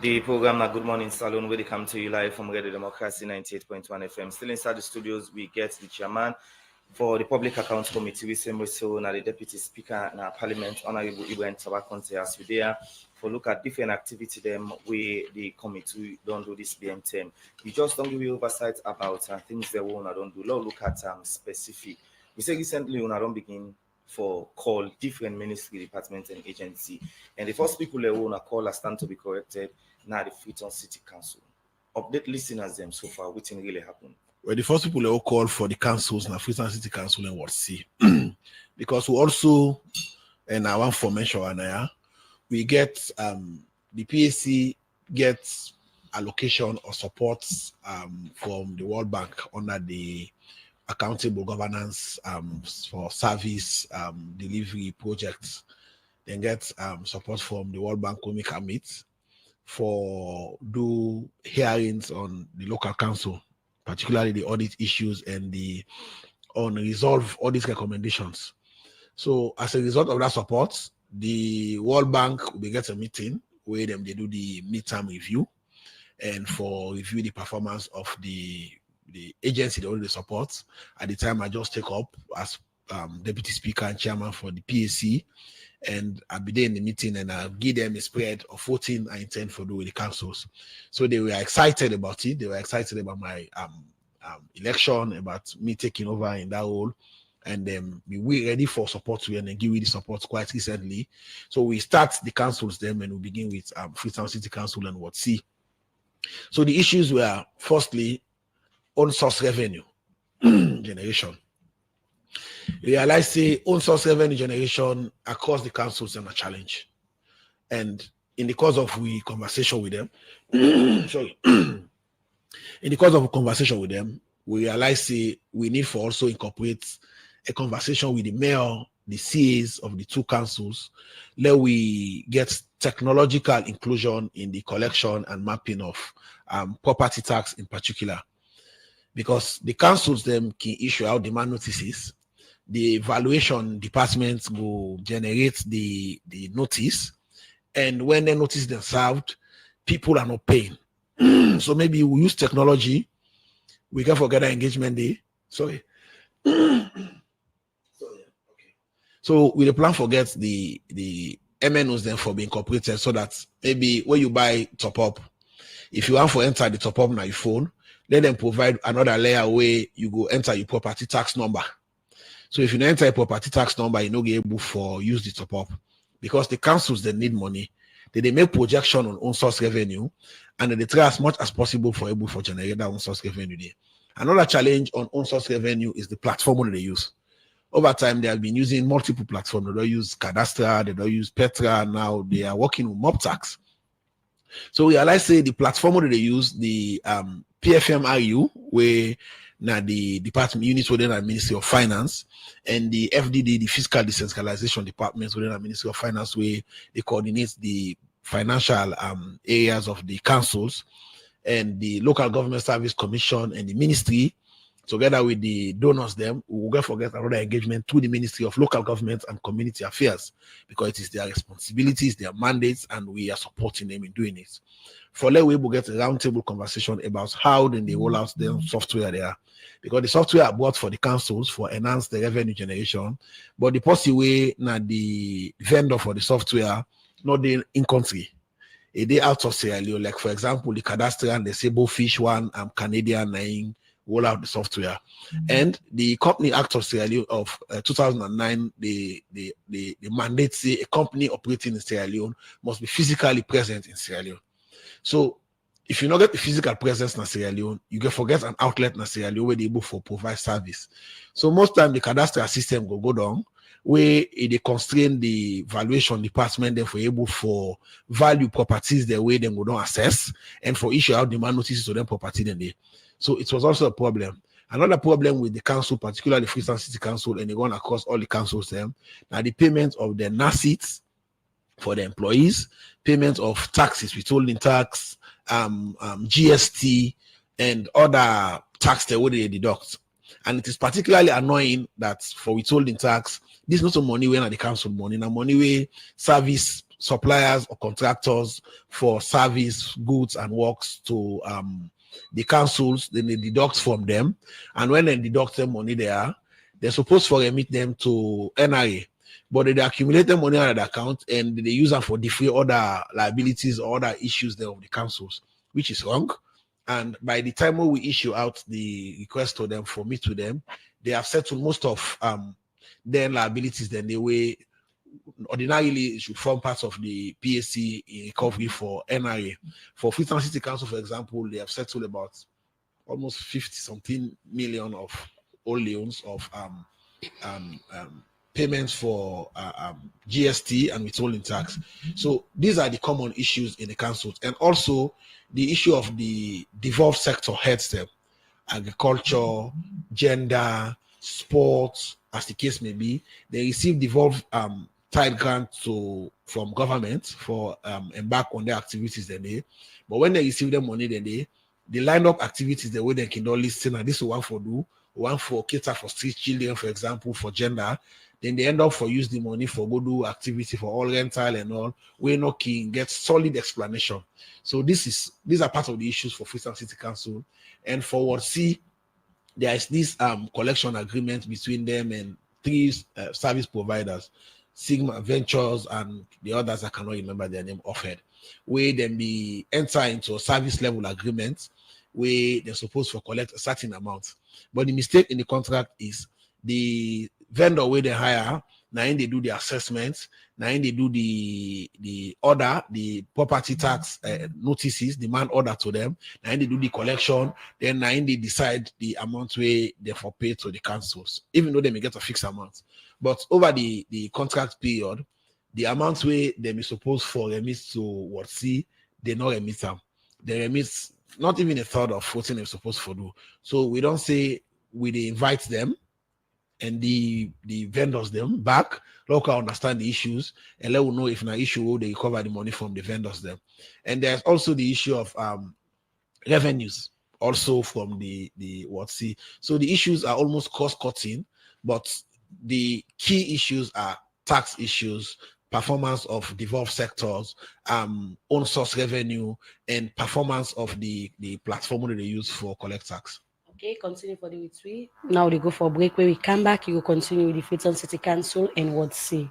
The program Good Morning Salon will come to you live from Radio Democracy 98.1 FM. Still inside the studios, we get the chairman for the Public Accounts Committee, we same so now the Deputy Speaker in our Parliament, Honorable Ibrahim Tabakonte, as we there for look at different activity them where the committee don't do this BM term. We just don't give you oversight about things they want don't do. Look at specific. We say recently when I don't begin for call different ministry, departments and agency. And the first people they want to call are stand to be corrected now the Freetown City Council. Update listeners them so far, what thing really happened. Well, the first people they all call for the councils now Freetown City Council and what see. Because we also, and I want for mention we get the PAC gets allocation or support from the World Bank under the accountable governance for service delivery projects. Then get support from the World Bank Comic Meet for do hearings on the local council, particularly the audit issues and the unresolved audit recommendations. So as a result of that support, the World Bank will get a meeting where they do the midterm review and for review the performance of the agency that already supports. At the time, I just take up as Deputy Speaker and Chairman for the PAC, and I'll be there in the meeting and I'll give them a spread of 14 I intend for do with the councils. So they were excited about it. They were excited about my election, about me taking over in that role, and then we ready for support to and then give you the support quite recently. So we start the councils then and we begin with Freetown City Council and what see. So the issues were firstly own source revenue generation. Realize say own source revenue generation across the councils is a challenge. And in the course of we conversation with them, sorry, in the course of a conversation with them, we realize say we need for also incorporate a conversation with the mayor, the CAs of the two councils, let we get technological inclusion in the collection and mapping of property tax in particular. Because the councils them can issue out demand notices, the evaluation departments will generate the notice, and when the notice is served, people are not paying. So maybe we use technology. We can forget our engagement day. Sorry. So we the plan forget the MNOs then for being incorporated, so that maybe when you buy top up, if you want to enter the top up on your phone, let them provide another layer where you go enter your property tax number. So if you enter a property tax number, you know get able for use the top up, because the councils they need money. They make projection on own source revenue, and they try as much as possible for able for generate that own source revenue there. Another challenge on own source revenue is the platform they use. Over time, they have been using multiple platforms. They don't use Cadastra, they don't use Petra. Now they are working with mob tax. So we realize say the platform that they use, the PFMRU, where now the department units within the Ministry of Finance, and the FDD, the Fiscal Decentralization Departments within the Ministry of Finance, where they coordinate the financial areas of the councils, and the Local Government Service Commission and the ministry, together with the donors, them, we will forget another engagement to the Ministry of Local Government and Community Affairs, because it is their responsibilities, their mandates, and we are supporting them in doing it. For that, we will get a roundtable conversation about how then they roll out their software there, because the software are bought for the councils for enhance the revenue generation, but the policy way now the vendor for the software not in country. A day out of Sierra Leone, like for example, the Cadastral, the Sable Fish one, Canadian nine roll out the software, and the Company Act of Sierra Leone of 2009, the mandate say a company operating in Sierra Leone must be physically present in Sierra Leone. So if you not get the physical presence in Sierra Leone, you can forget an outlet in Sierra Leone where they able for provide service. So most time the cadastral system go down, where they constrain the valuation department, then for able for value properties the way they go down assess, and for issue out demand notices to them property then they. So it was also a problem. Another problem with the council, particularly Freestone City Council, and they going across all the councils them, now the payment of the NACITs for the employees, payment of taxes, withholding tax, GST, and other tax that they deduct. And it is particularly annoying that for withholding tax, this is not some money when the council money, now money where service suppliers or contractors for service, goods, and works to the councils, then they deduct from them. And when they deduct them money there, they're supposed to remit them to NRA. But they accumulate the money on the account and they use them for different other liabilities or other issues there of the councils, which is wrong. And by the time we issue out the request to them for meet with them, they have settled most of their liabilities. Then the way ordinarily it should form part of the PAC in recovery for NRA. For Freestone City Council, for example, they have settled about almost 50-something million of old loans of payments for GST and withholding tax. So these are the common issues in the councils, and also the issue of the devolved sector heads them, agriculture, gender, sports, as the case may be. They receive devolved tied grant from government for embark on their activities then they. But when they receive the money then they line up activities the way they can all listen, and this is one for do, one for cater for street children, for example, for gender. Then they end up for use the money for go do activity for all rental and all. We're not keen get solid explanation. So these are part of the issues for Freestone City Council. And for Ward C, there is this collection agreement between them and three service providers, Sigma Ventures and the others I cannot remember their name offhand, where then be enter into a service level agreement where they're supposed to collect a certain amount. But the mistake in the contract is the vendor where they hire, now they do the assessments, now they do the order, the property tax notices, demand order to them, now they do the collection, then now they decide the amount where they for pay to the councils, even though they may get a fixed amount. But over the contract period, the amount where they be supposed for remit to what see, they not remit them. They remit not even a third of what they're supposed to do. So we don't say we invite them and the vendors them back, local understand the issues, and let us know if an issue they recover the money from the vendors them. And there's also the issue of revenues also from the what see. So the issues are almost cost cutting, but the key issues are tax issues, performance of devolved sectors, own source revenue, and performance of the platform that they use for collect tax. Okay, continue for the week. Now they go for a break. Where we come back, you will continue with the Freetown City Council and what say.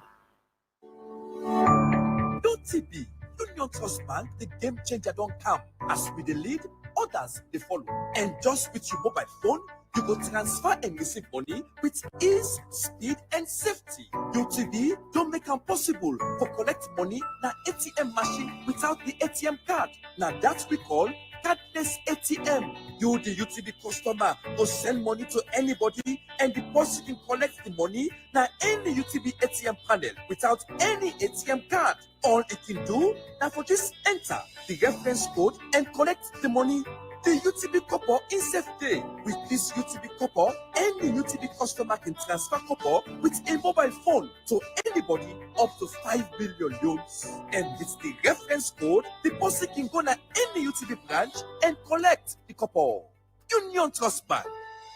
UTB, Union Trust Bank, the game changer don't come. As we the lead, others they follow. And just with your mobile phone, you go transfer and receive money with ease, speed, and safety. UTB don't make it possible for collect money na ATM machine without the ATM card. Now that we call cardless ATM. You, the UTB customer, go send money to anybody and deposit and collect the money now any UTB ATM panel without any ATM card. All it can do now for just enter the reference code and collect the money. The UTB copper in safe day. With this UTB copper, any UTB customer can transfer copper with a mobile phone to anybody up to 5 billion loans. And with the reference code, the person can go to any UTB branch and collect the copper. Union Trust Bank,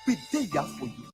we there for you.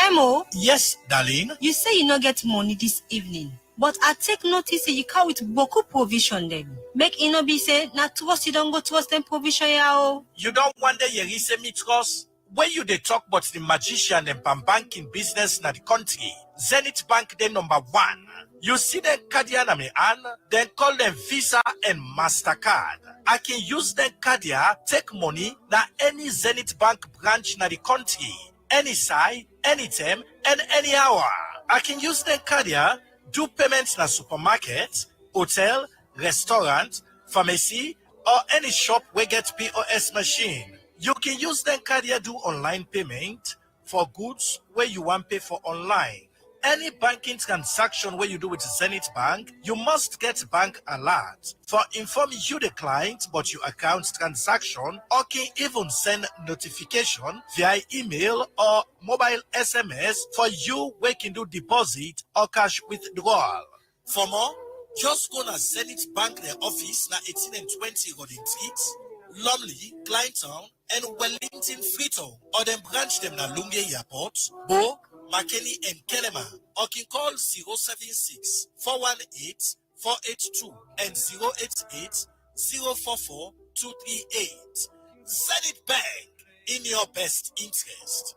Emo? Yes, darling. You say you no get money this evening, but I take notice that you come with boku provision then. Make it no be say, na trust you don't go trust them provision ya. You don't wonder you say me trust? When you they talk about the magician and banking business na the country, Zenith Bank they number 1. You see them cardia na me an, then call them Visa and MasterCard. I can use them cardia, take money na any Zenith Bank branch na the country. Any side, anytime, and any hour. I can use the cardia, do payments na supermarket, hotel, restaurant, pharmacy, or any shop where get POS machine. You can use the cardia do online payment for goods where you want pay for online. Any banking transaction where you do with Zenith Bank, you must get bank alert for informing you the client about your account transaction, or can even send notification via email or mobile SMS for you where can do deposit or cash withdrawal. For more, just go to Zenith Bank their office na 18 and 20 Golden Street, Lumley, Kleintown, and Wellington Freetown, or them branch them na Lunge Airport, Bo, McKinney and Kelema, or can call 076 418 482 and 088 044 238. Zenith Bank, in your best interest.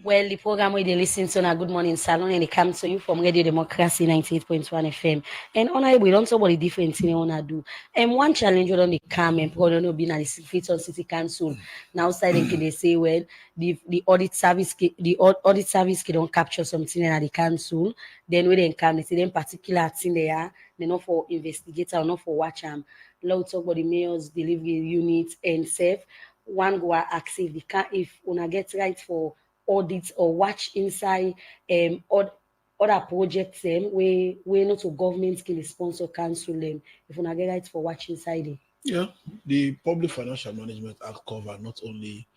Well, the program where they listen to na Good Morning Salon and it comes to you from Radio Democracy 98.1 FM. And on we don't talk about the different thing you wanna do. And one challenge on the come and probably be na the Freetown City Council. Now side they say well the audit service can don't capture something in the council. Then when they come, they say them particular thing they are, they not for investigator or not for watch them. Now talk about the mayor's delivery unit and safe. One go ask if una get right for audits or watch inside other projects where not to government can sponsor council them if una get right for watch inside it. Yeah, the Public Financial Management Act cover not only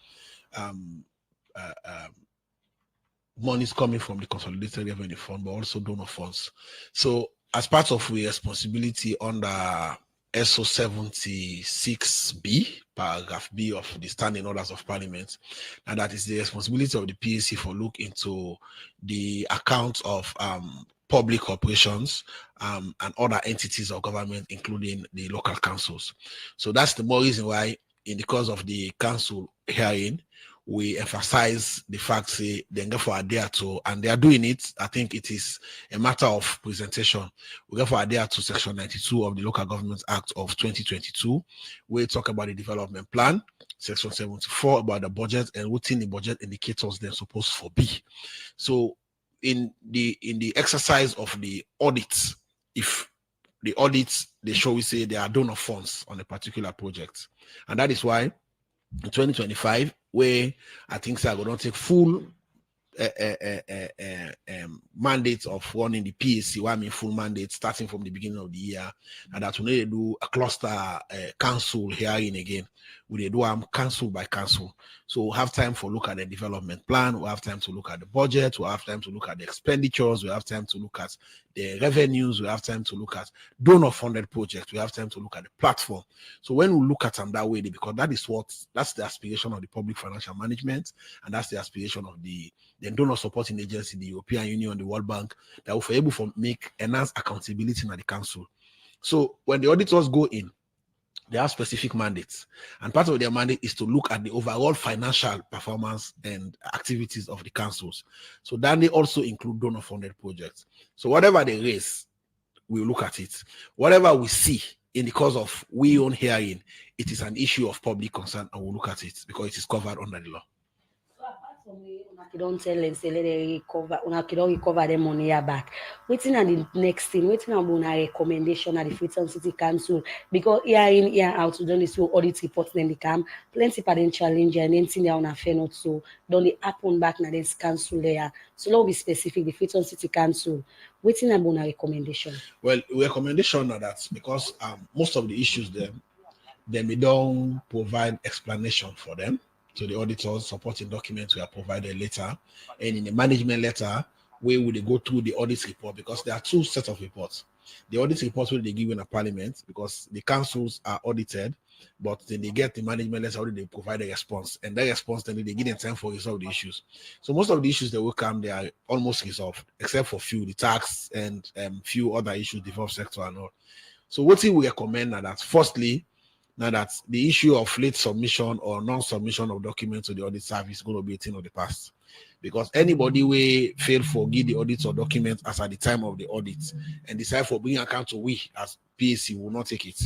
monies coming from the Consolidated Revenue Fund, but also donor funds. So as part of the responsibility under SO 76B, paragraph B of the Standing Orders of Parliament, and that is the responsibility of the PAC for look into the accounts of public corporations and other entities of government, including the local councils. So that's the more reason why, in the course of the council hearing, we emphasize the fact they therefore adhere to, and they are doing it. I think it is a matter of presentation. We therefore adhere to Section 92 of the Local Government Act of 2022, where we talk about the development plan, Section 74 about the budget, and within the budget indicators they're supposed to be. So in the exercise of the audits, if the audits they show we say there are donor funds on a particular project, and that is why in 2025, where I think I will not take full mandate of running the PAC, I mean full mandate starting from the beginning of the year, and that we need to do a cluster council hearing again. We do council by council. So we'll have time for look at the development plan, we'll have time to look at the budget, we'll have time to look at the expenditures, we'll have time to look at the revenues, we'll have time to look at donor-funded projects, we have time to look at the platform. So when we look at them that way, because that's the aspiration of the public financial management, and that's the aspiration of the donor supporting agency, the European Union, the World Bank, that will be able to make enhanced accountability in the council. So when the auditors go in, they have specific mandates, and part of their mandate is to look at the overall financial performance and activities of the councils. So then they also include donor-funded projects. So whatever they raise, we'll look at it. Whatever we see in the course of we own hearing, it is an issue of public concern, and we'll look at it because it is covered under the law. Don't tell them say let they recover, don't recover the money back. Waiting on the next thing, waiting on a recommendation at the Freetown City Council, because year in, year out, we don't do audit reports, then they come, plenty parent challenge, and then thing they on a fair not so, don't they happen back now this council there. So let's be specific, the Freetown City Council, waiting on a recommendation. Well, recommendation are that because most of the issues then we don't provide explanation for them. So the auditors supporting documents were provided later, and in the management letter, where would they go through the audit report, because there are two sets of reports. The audit reports where they give in a parliament, because the councils are audited, but then they get the management letter where they provide a response, and that response then they give them time for resolve the issues. So most of the issues that will come, they are almost resolved, except for few, the tax and few other issues, developed sector and all. So what we recommend are that firstly, now that the issue of late submission or non-submission of documents to the audit service is going to be a thing of the past. Because anybody will fail for give the audits or documents as at the time of the audit and decide for bringing account to we as PAC will not take it.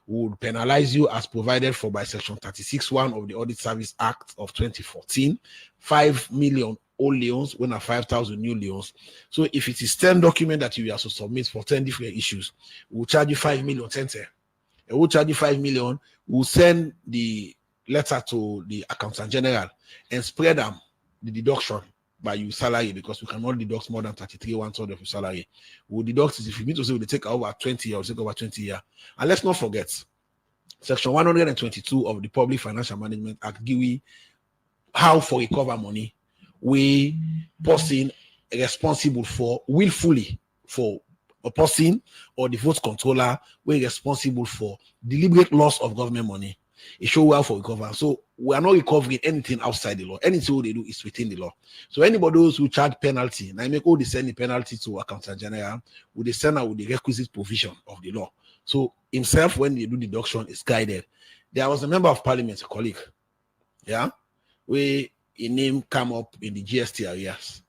We would penalize you as provided for by section 36(1) of the Audit Service Act of 2014, 5 million old leons when are 5,000 new leons. So if it is 10 documents that you have to submit for 10 different issues, we'll charge you 5 million 10. And we'll charge you 5 million, we'll send the letter to the accountant general and spread them the deduction by your salary, because we cannot deduct more than 33 1/3 of your salary. We'll deduct it if you need to say we'll take over 20 years, we'll take over 20 years. And let's not forget, section 122 of the Public Financial Management Act give we how for recover money we person responsible for willfully for a person or the vote controller we're responsible for deliberate loss of government money. It show well for recover. So we are not recovering anything outside the law. Anything they do is within the law. So anybody who charge penalty, now make all the send the penalty to accountant general, with the send out with the requisite provision of the law. So himself, when they do deduction, is guided. There was a member of parliament, a colleague, yeah, where a name come up in the GST areas.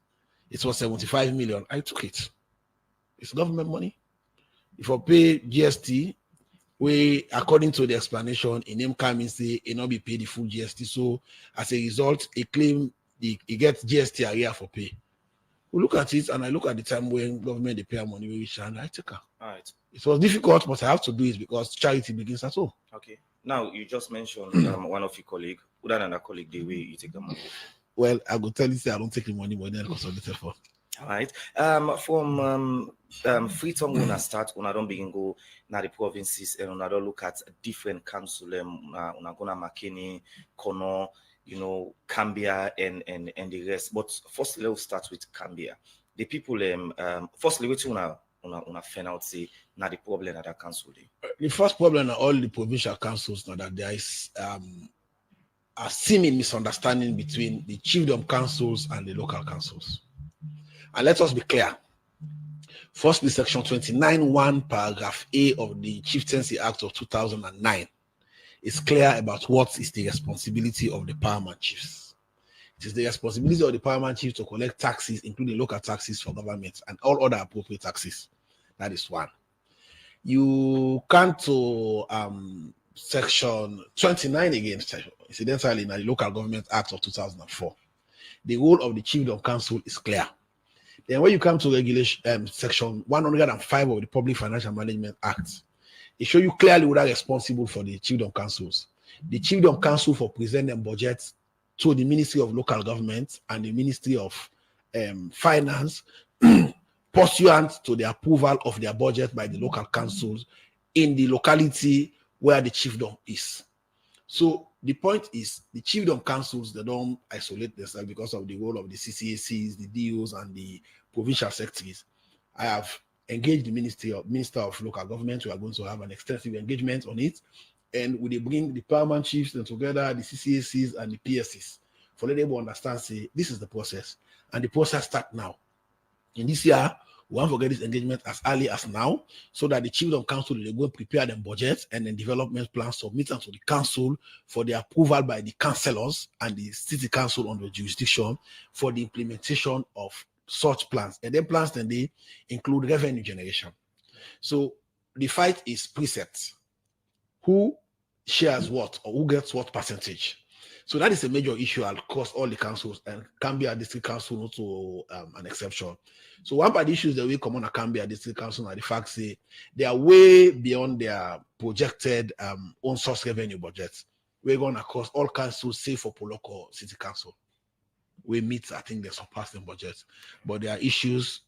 It was 75 million. I took it. It's government money. If I pay GST, we, according to the explanation, in name come and say it not be paid the full GST. So as a result, he claim he gets GST area for pay. We look at it, and I look at the time when government they pay money, we and I take her. All right. It was difficult, but I have to do it because charity begins at home. Okay. Now you just mentioned one of your colleagues. Who than another colleague the way you take the money? Well, I will tell you say I don't take the money, but then consolidated for. All right. From Freetown, when I start, when I don't begin go now the provinces and when I don't look at different council, when I go to Makeni, Kono, you know, Cambia and the rest. But firstly, let's start with Cambia. The people, firstly, what you wanna find out say now the problem at that council. The first problem are all the provincial councils now that there is a seeming misunderstanding between the chiefdom councils and the local councils. And let us be clear. Firstly, section 29(1) paragraph A of the Chieftaincy Act of 2009 is clear about what is the responsibility of the paramount chiefs. It is the responsibility of the paramount chief to collect taxes, including local taxes for government and all other appropriate taxes. That is one. You come to section 29 again, incidentally, in the Local Government Act of 2004. The role of the chiefdom council is clear. Then when you come to regulation, section 105 of the Public Financial Management Act, it shows you clearly who are responsible for the chiefdom councils. The chiefdom council for presenting budgets to the Ministry of Local Government and the Ministry of finance pursuant to the approval of their budget by the local councils in the locality where the chiefdom is. So the point is, the chiefdom councils, they don't isolate themselves because of the role of the CCACs, the DOs, and the provincial secretaries. I have engaged the Minister of Local Government. We are going to have an extensive engagement on it. And we bring the paramount chiefs and together, the CCACs and the PSCs, for let them understand, say, this is the process. And the process starts now. In this year, we want to get this engagement as early as now, so that the chiefdom council, they go prepare them budgets and then development plans, submit them to the council for the approval by the councillors and the city council on the jurisdiction for the implementation of such plans. And then plans, then they include revenue generation. So the fight is precepts. Who shares what, or who gets what percentage? So that is a major issue across all the councils, and Cambia District Council also an exception. So one of the issues that we come on a Cambia District Council are the fact that they are way beyond their projected own source revenue budgets. We're going across all councils, save for Poloko City Council. We meet, I think they surpass the budget, but there are issues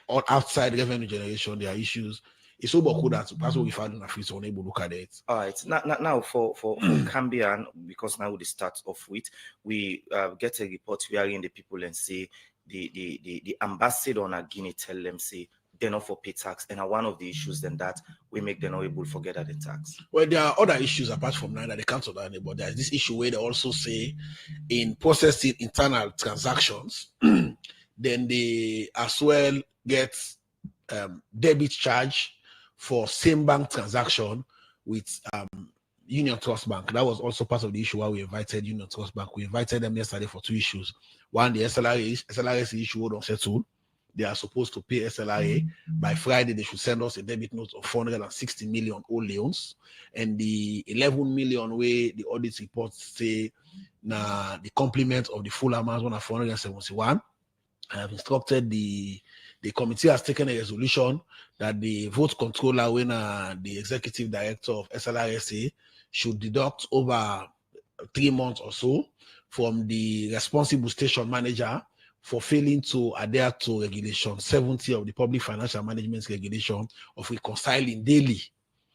all outside revenue generation. There are issues. It's so cool that that's what we found in Africa, so unable to look at it. All right. Now for Cambian, because now we start off with, we get a report hearing the people and say the ambassador on Guinea tell them, say, they're not for pay tax. And one of the issues then that we make them not able to forget that the tax. Well, there are other issues apart from that they can't talk about, but there's this issue where they also say in processing internal transactions, then they as well get debit charge for same bank transaction with Union Trust Bank. That was also part of the issue why we invited Union Trust Bank. We invited them yesterday for two issues. One, the SLRA issue don't settle. They are supposed to pay SLRA. By Friday, they should send us a debit note of 460 million old loans. And the 11 million way the audit reports say now the complement of the full amount one of 471. I have instructed the committee has taken a resolution that the vote controller, when the executive director of SLRSA, should deduct over 3 months or so from the responsible station manager for failing to adhere to regulation 70 of the public financial management regulation of reconciling daily.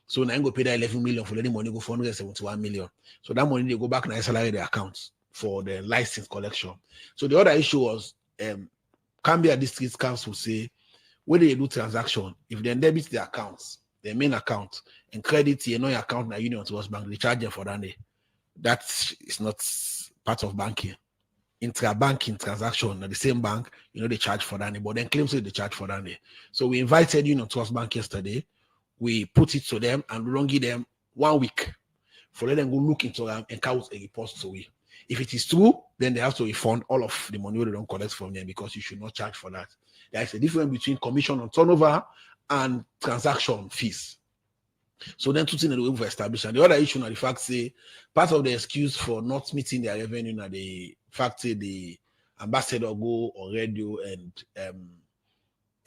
So now I'm going to pay that 11 million for letting money go 471 million. So that money they go back in SLRA their accounts for the license collection. So the other issue was Cambia District Council say when they do transaction, if they debit their accounts, their main account, and credit your non account na Union Trust Bank, they charge them for that day. That is not part of banking. Intra-banking transaction at the same bank, they charge for that day, but then claims that they charge for that day. So we invited Union Trust Bank yesterday. We put it to them and we don't give them 1 week for let them go look into them and count a report to we. If it is true, then they have to refund all of the money they don't collect from them because you should not charge for that. There is a difference between commission on turnover and transaction fees. So then two things that we've established. And the other issue, the fact say part of the excuse for not meeting their revenue, now the fact say the ambassador go on radio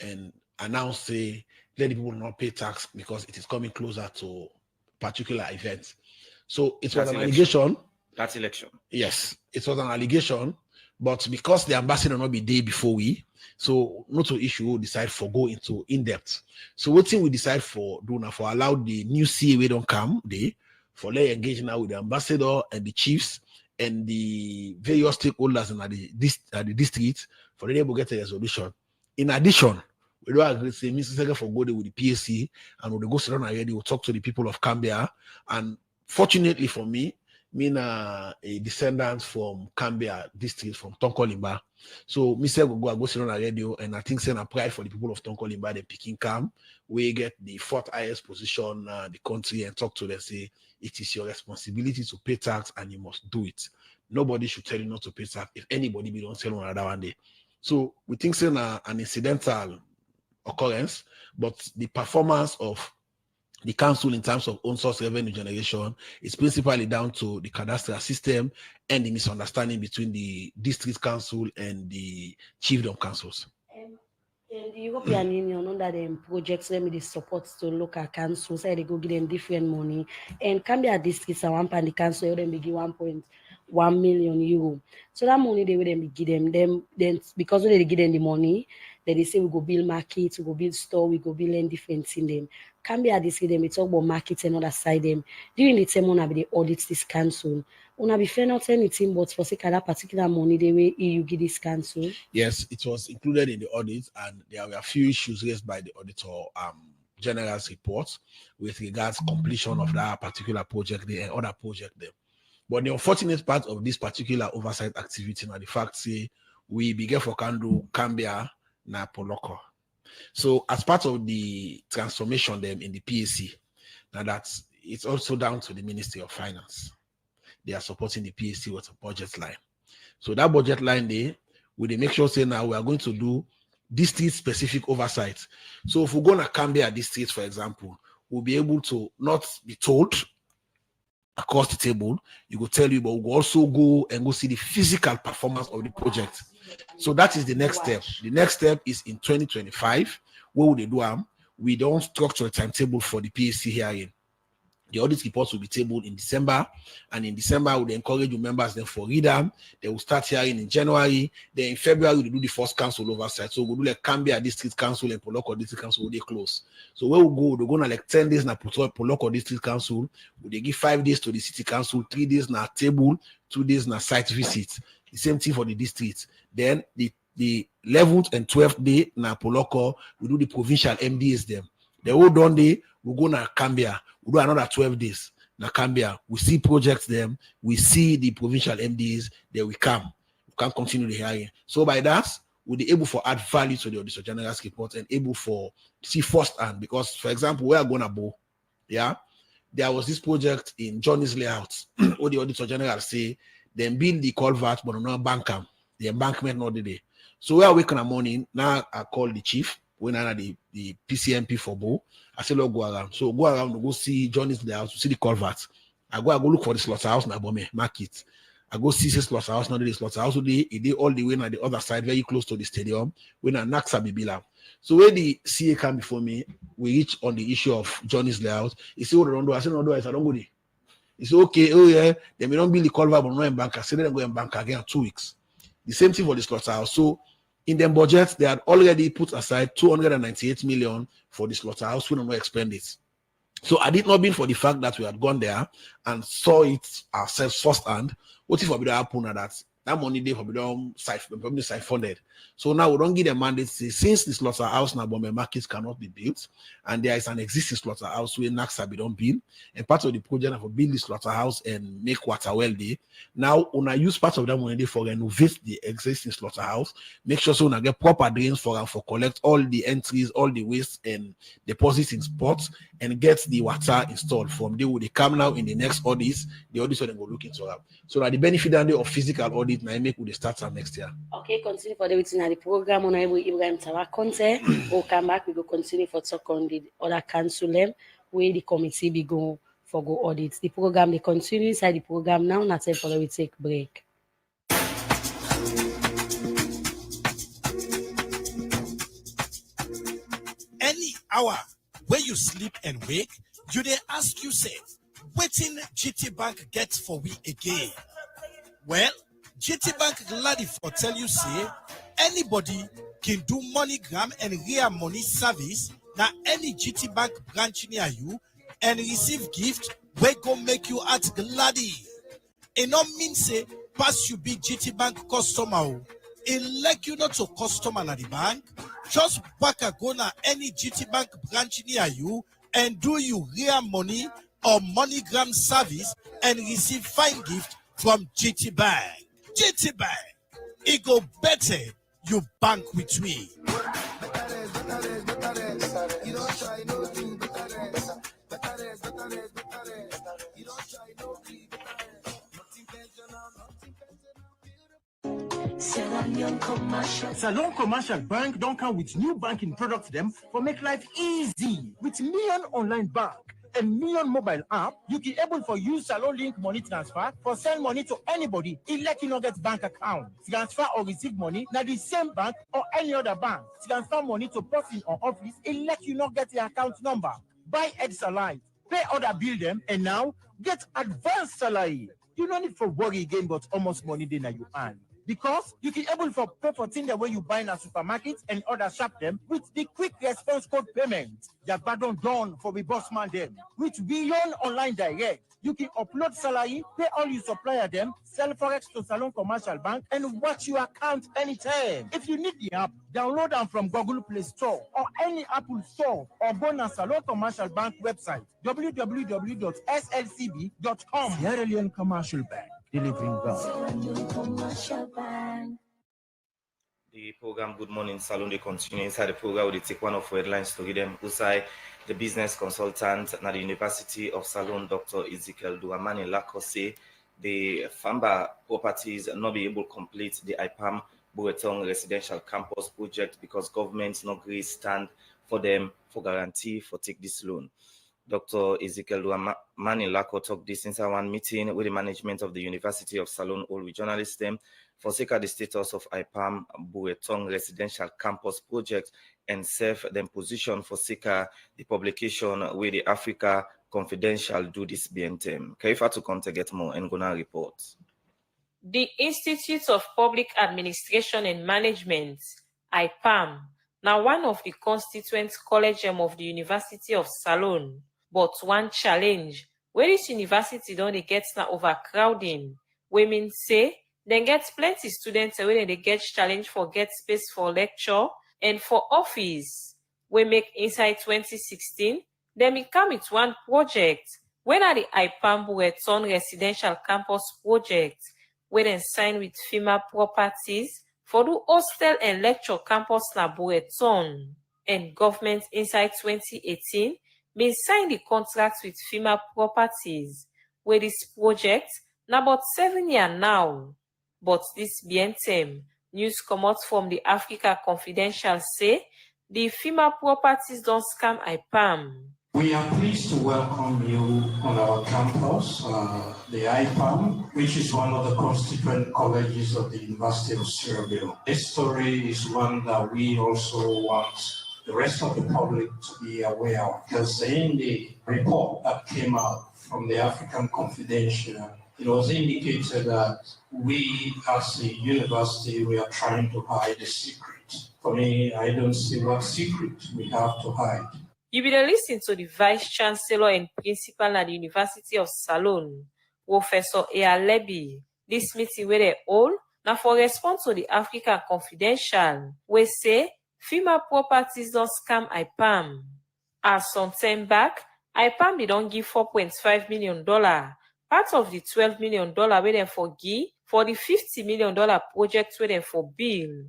and announce say let the people not pay tax because it is coming closer to particular events. So it was an allegation. That's election. Yes, it was an allegation, but because the ambassador not be there before we, so not to issue, we'll decide for go into in-depth. So what thing we decide for do now for allow the new CA don't come there for let engage now with the ambassador and the chiefs and the various stakeholders in the district for them to get a resolution. In addition, we don't agree say Mr. Secretary for go there with the PSC and we'll go sit down already, we'll talk to the people of Cambia. And fortunately for me, a descendant from Cambia district from Tonkolimba. So Mr. go sit on a radio and I think send a pride for the people of Tonkolimba, the picking camp, we get the 4th highest position the country and talk to them, say it is your responsibility to pay tax and you must do it. Nobody should tell you not to pay tax if anybody be don't tell on another one day. So we think it's an incidental occurrence, but the performance of the council in terms of own source revenue generation is principally down to the cadastral system and the misunderstanding between the district council and the chiefdom councils. In the European Union, under the projects, let me the support to local councils, they go give them different money. And Cambia districts are one point the council, then be give 1 million euro. So that money they will then be give them then because when they give them the money, then they say we go build market, we go build store, we go build any different in them. Can be at this them, we talk about market and other side them. During the time when be the audits this council. Una be fair not anything, but for sake of that particular money they will you give this council. Yes, it was included in the audit, and there were a few issues raised by the auditor general's report with regards completion of that particular project there and other project there. But the unfortunate part of this particular oversight activity now the fact say we begin for Kandu, Cambia, na Poloko. So as part of the transformation them in the PAC, now that's it's also down to the Ministry of Finance. They are supporting the PAC with a budget line. So that budget line there, we make sure say now we are going to do district specific oversight. So if we're going to Cambia district, for example, we'll be able to not be told across the table, you will tell you, but we'll also go and go see the physical performance of the project. So that is the next step. The next step is in 2025. What will they do? We don't structure a timetable for the PAC hearing. The audit reports will be tabled in December, and in December, we encourage the members then for read them. They will start hearing in January. Then in February, we do the first council oversight. So we'll do like Cambia District Council and Poloko District Council, they close. So where we go, they're going to like 10 days na Poloko District Council. They give 5 days to the City Council, 3 days na table, 2 days na site visit. The same thing for the district. Then the 11th and 12th day na Poloko, we do the provincial MDs them. The whole done day, we go na Cambia. We do another 12 days. Na Cambia. We see projects them. We see the provincial MDs. Then we come. We can continue the hearing. So by that, we'll be able to add value to the Auditor General's report and able for see firsthand. Because, for example, we are going to go. Yeah. There was this project in Johnny's layout. What the Auditor General say, then build the culvert, but not bank them. The embankment not the day. So we are waking in the morning. Now I call the chief. When I the PCMP for Bo, I say, look, go around. So go around to go see Johnny's layout, to see the culvert. I go look for the slaughterhouse na Bome market. I go see the slaughterhouse, not the slaughterhouse. They all the way on the other side, very close to the stadium. When I Naxa Bibila. So when the CA come before me, we reach on the issue of Johnny's layout. He said, what don't do? I said, no, I don't go there. He said, okay, oh yeah, they may not build the culvert, but no in bank. I said, then go in bank again in 2 weeks. The same thing for the slaughterhouse. So in their budget, they had already put aside 298 million for the slaughterhouse. We don't know expend it. So had it not been for the fact that we had gone there and saw it ourselves firsthand, what if we don't happen that money they probably siphoned. So now we don't give them mandate since the slaughterhouse now Bombe markets cannot be built, and there is an existing slaughterhouse where Naxa be don't build, and part of the project for build the slaughterhouse and make water well there. Now when I use part of that money for renovate the existing slaughterhouse, make sure so when I get proper drains for collect all the entries, all the waste and deposits in spots, and get the water installed. From there, will they come now in the next audits? The audits will then go look into that. So that the benefit of physical audit now make with the start next year. Okay, continue for the within the program. Honorable Ibrahim Tawakonte. We'll come back. We go continue for talk on the other council where the committee be go for go audits. The program they continue inside the program now. Not time for we take break. Any hour where you sleep and wake, you dey ask yourself, wetin GT Bank gets for we again? Well, GT Bank gladly for tell you say anybody can do MoneyGram and real money service na any GT Bank branch near you and receive gift wey go make you act gladly. E no mean say pass you be GT Bank customer. E like you not to customer na the bank. Just waka go na any GT Bank branch near you and do you real money or MoneyGram service and receive fine gift from GT Bank. GT Bank, it go better you bank with me. Salon Commercial Bank don't come with new banking products them for make life easy. With Million Online Bank and Million Mobile app, you can able for use Salon Link money transfer for send money to anybody. It let you not get bank account. Transfer or receive money now the same bank or any other bank. Transfer money to person or office. It let you not get the account number. Buy Ed Salai, pay other bill them, and now get advanced salary. you no need for worry again, but almost money day that you earn. Because you can able for pay for things the way you buy in a supermarket and other shop them with the quick response code payment. That button done for the boss man them. With beyond online direct, you can upload salary, pay all your supplier them, sell forex to Salon Commercial Bank, and watch your account anytime. If you need the app, download them from Google Play Store or any Apple Store, or go to Salon Commercial Bank website www.slcb.com. Sierra Leone Commercial Bank, delivering value. The program Good Morning Salon, they continue. Inside the program, we take one of the headlines to read them. Usai, the business consultant at the University of Salon, Dr. Ezekiel Duramani Lakosse, the Famba properties not be able to complete the IPAM Buretong residential campus project because government not agree stand for them for guarantee for take this loan. Dr. Ezekiel Duramani Lako talked this inside one meeting with the management of the University of Salon, all with journalists them, for seeker the status of IPAM Buretong residential campus project and serve them position for seeker the publication with the Africa Confidential do this BNTM. Kaifa to come to get more and gonna report. The Institute of Public Administration and Management, IPAM, now one of the constituent collegium of the University of Salon, but one challenge where this university don't they get now overcrowding. Women say they get plenty students when they get challenge for get space for lecture and for office. We make inside 2016, then we come with one project when are the IPAM Buretong residential campus project where they sign with FEMA properties for the hostel and lecture campus na Buretong, and government inside 2018 been sign the contract with FEMA properties where this project now about 7 years now. But this BNTM news come out from the Africa Confidential say the FEMA properties don't scam IPAM. We are pleased to welcome you on our campus, the IPAM, which is one of the constituent colleges of the University of Sierra Leone. This story is one that we also want the rest of the public to be aware of, because in the report that came out from the African Confidential, it was indicated that we as a university, we are trying to hide a secret. For me, I don't see what secret we have to hide. You will listen to the Vice Chancellor and Principal at the University of Salon, Professor Lebi. This meeting where they all now for response to the Africa Confidential, we say FEMA properties don't scam IPAM. As some time back, IPAM they don't give $4.5 million, part of the $12 million where they for give for the $50 million project where they for bill.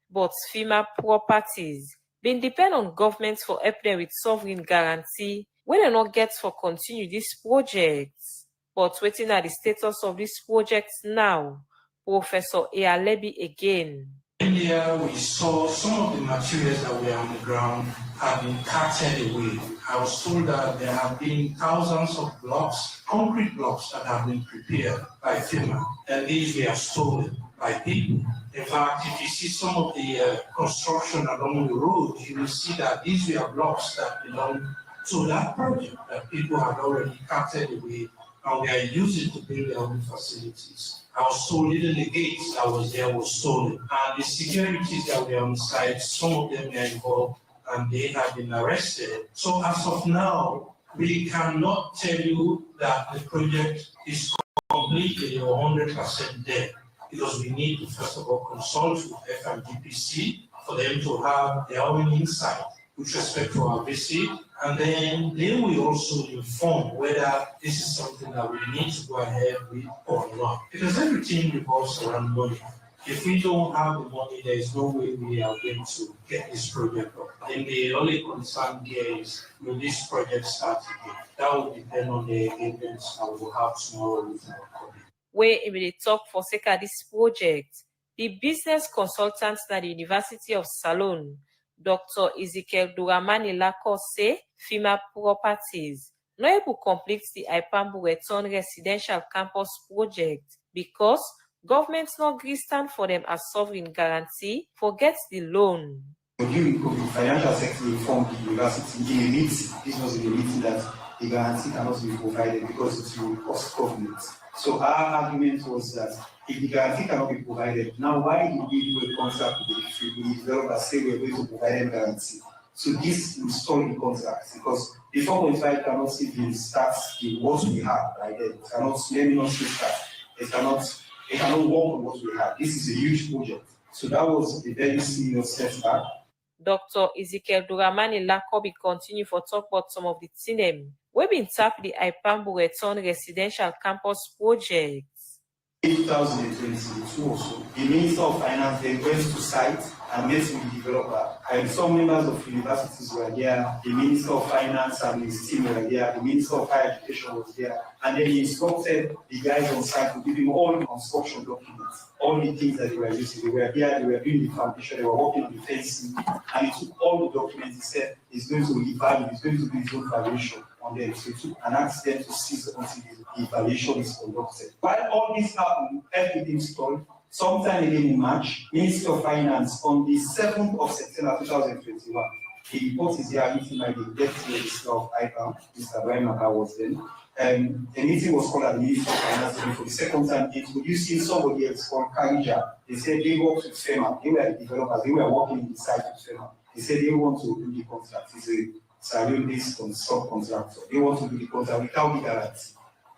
But FEMA properties been depend on governments for help them with sovereign guarantee when they not get for continue this project. But waiting at the status of this project now, Professor Lebi again. Earlier, we saw some of the materials that were on the ground have been carted away. I was told that there have been thousands of blocks, concrete blocks that have been prepared by FEMA, and these were stolen by people. In fact, if you see some of the construction along the road, you will see that these were blocks that belong to that project that people had already carted away and we are using to build their own facilities. I was told even the gates that was there was stolen. And the securities that were on site, some of them were involved and they have been arrested. So as of now, we cannot tell you that the project is completely or 100% dead, because we need to first of all consult with FMDPC for them to have their own insight with respect to our visit, and then they will also inform whether this is something that we need to go ahead with or not. Because everything revolves around money. If we don't have the money, there is no way we are going to get this project up. And the only concern here is, will this project start again? That will depend on the events that we will have tomorrow with our colleagues. Where we talk for sake of this project, the business consultant at the University of Salon, Dr. Ezekiel Duramani Lakosse, FEMA properties, not able to complete the IPAM Buretong residential campus project because government's not agree stand for them as sovereign guarantee for get the loan. The financial sector informed the university in a meeting. This was in a meeting that the guarantee cannot be provided because it will cost government. So our argument was that if the guarantee cannot be provided, now why did we do a contract with the developer say we're going to provide them guarantee? So this will stall the contract because the 4.5 cannot even start the what we have right there. It cannot, let me not say start. It cannot work on what we have. This is a huge project. So that was a very serious setback. Dr. Ezekiel Duramani Lakobi continue for talk about some of the things we been tap the Ipambu Return Residential Campus project. In 2022 also, the Minister of Finance then went to site and met with the developer. And some members of universities were there, the Minister of Finance and his team were there, the Minister of Higher Education was there, and then he instructed the guys on site to give him all the construction documents, all the things that they were using. They were there, they were doing the foundation, they were working on the fencing, and he took all the documents. He said he's going to evaluate, he's going to do his own valuation on them. So he took an accident to cease until the evaluation is conducted. While all this happened, everything stalled. Sometime again in March, Minister of Finance on the 7th of September 2021, the report is here meeting by the Deputy Minister of IPAM, Mr. Brian Maka was then. The meeting was called at the Minister of Finance for the second time, introducing somebody else called Karija. They said they worked with FEMA, they were the developers, they were working in the site with FEMA. They said they want to do the contract. It's a salary-based subcontractor. They want to do the contract without the guarantee.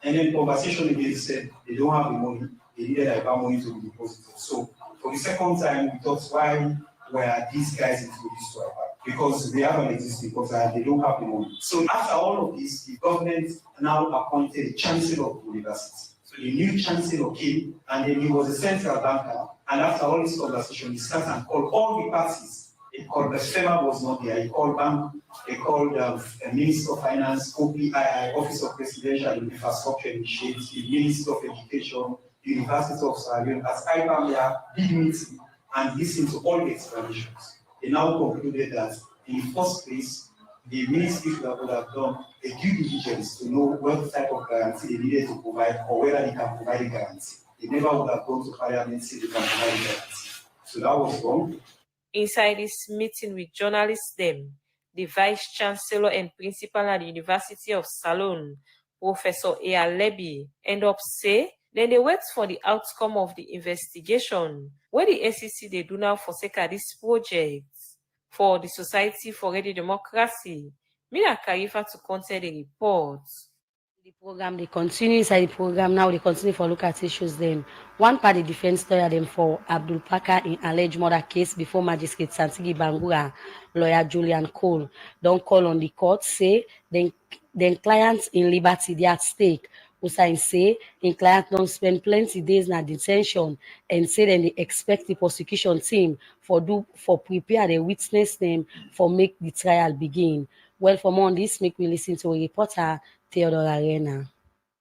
And then conversation again said they don't have the money. They needed IPAM money to be deposited. So for the second time, we thought, why were these guys introduced to IPAM? Because they have an existing contract, they don't have the money. So after all of this, the government now appointed a chancellor of the university. So the new chancellor came, and then he was a central banker. And after all this conversation, he sat and called all the parties. He called the FEMA was not there. He called bank. They called Minister of Finance, OPII, Office of Presidential Infrastructure Initiative, Minister of Education, University of Sierra as IPAM here, big meeting, and listened to all the explanations. They now concluded that in the first place, the ministry would have done a due diligence to know what type of guarantee they needed to provide or whether they can provide a guarantee. They never would have gone to Parliament and said they can provide a guarantee. So that was wrong. Inside this meeting with journalists, the Vice Chancellor and Principal at the University of Salone, Professor A. Leby, end up say, then they wait for the outcome of the investigation, where the SEC they do now forsake this project. For the Society for Radio Democracy, Mina Karifa to contest the report. The program, they continue inside the program now, they continue for look at issues then. One part the defense lawyer them for Abdul Pakar in alleged murder case before Magistrate Santigi Bangura, lawyer Julian Cole, don't call on the court, say then clients in liberty they at stake. Usain say in client don't spend plenty days in detention and say then they expect the prosecution team for prepare the witness name for make the trial begin. Well, for more on this, make we listen to a reporter, Theodore Arena.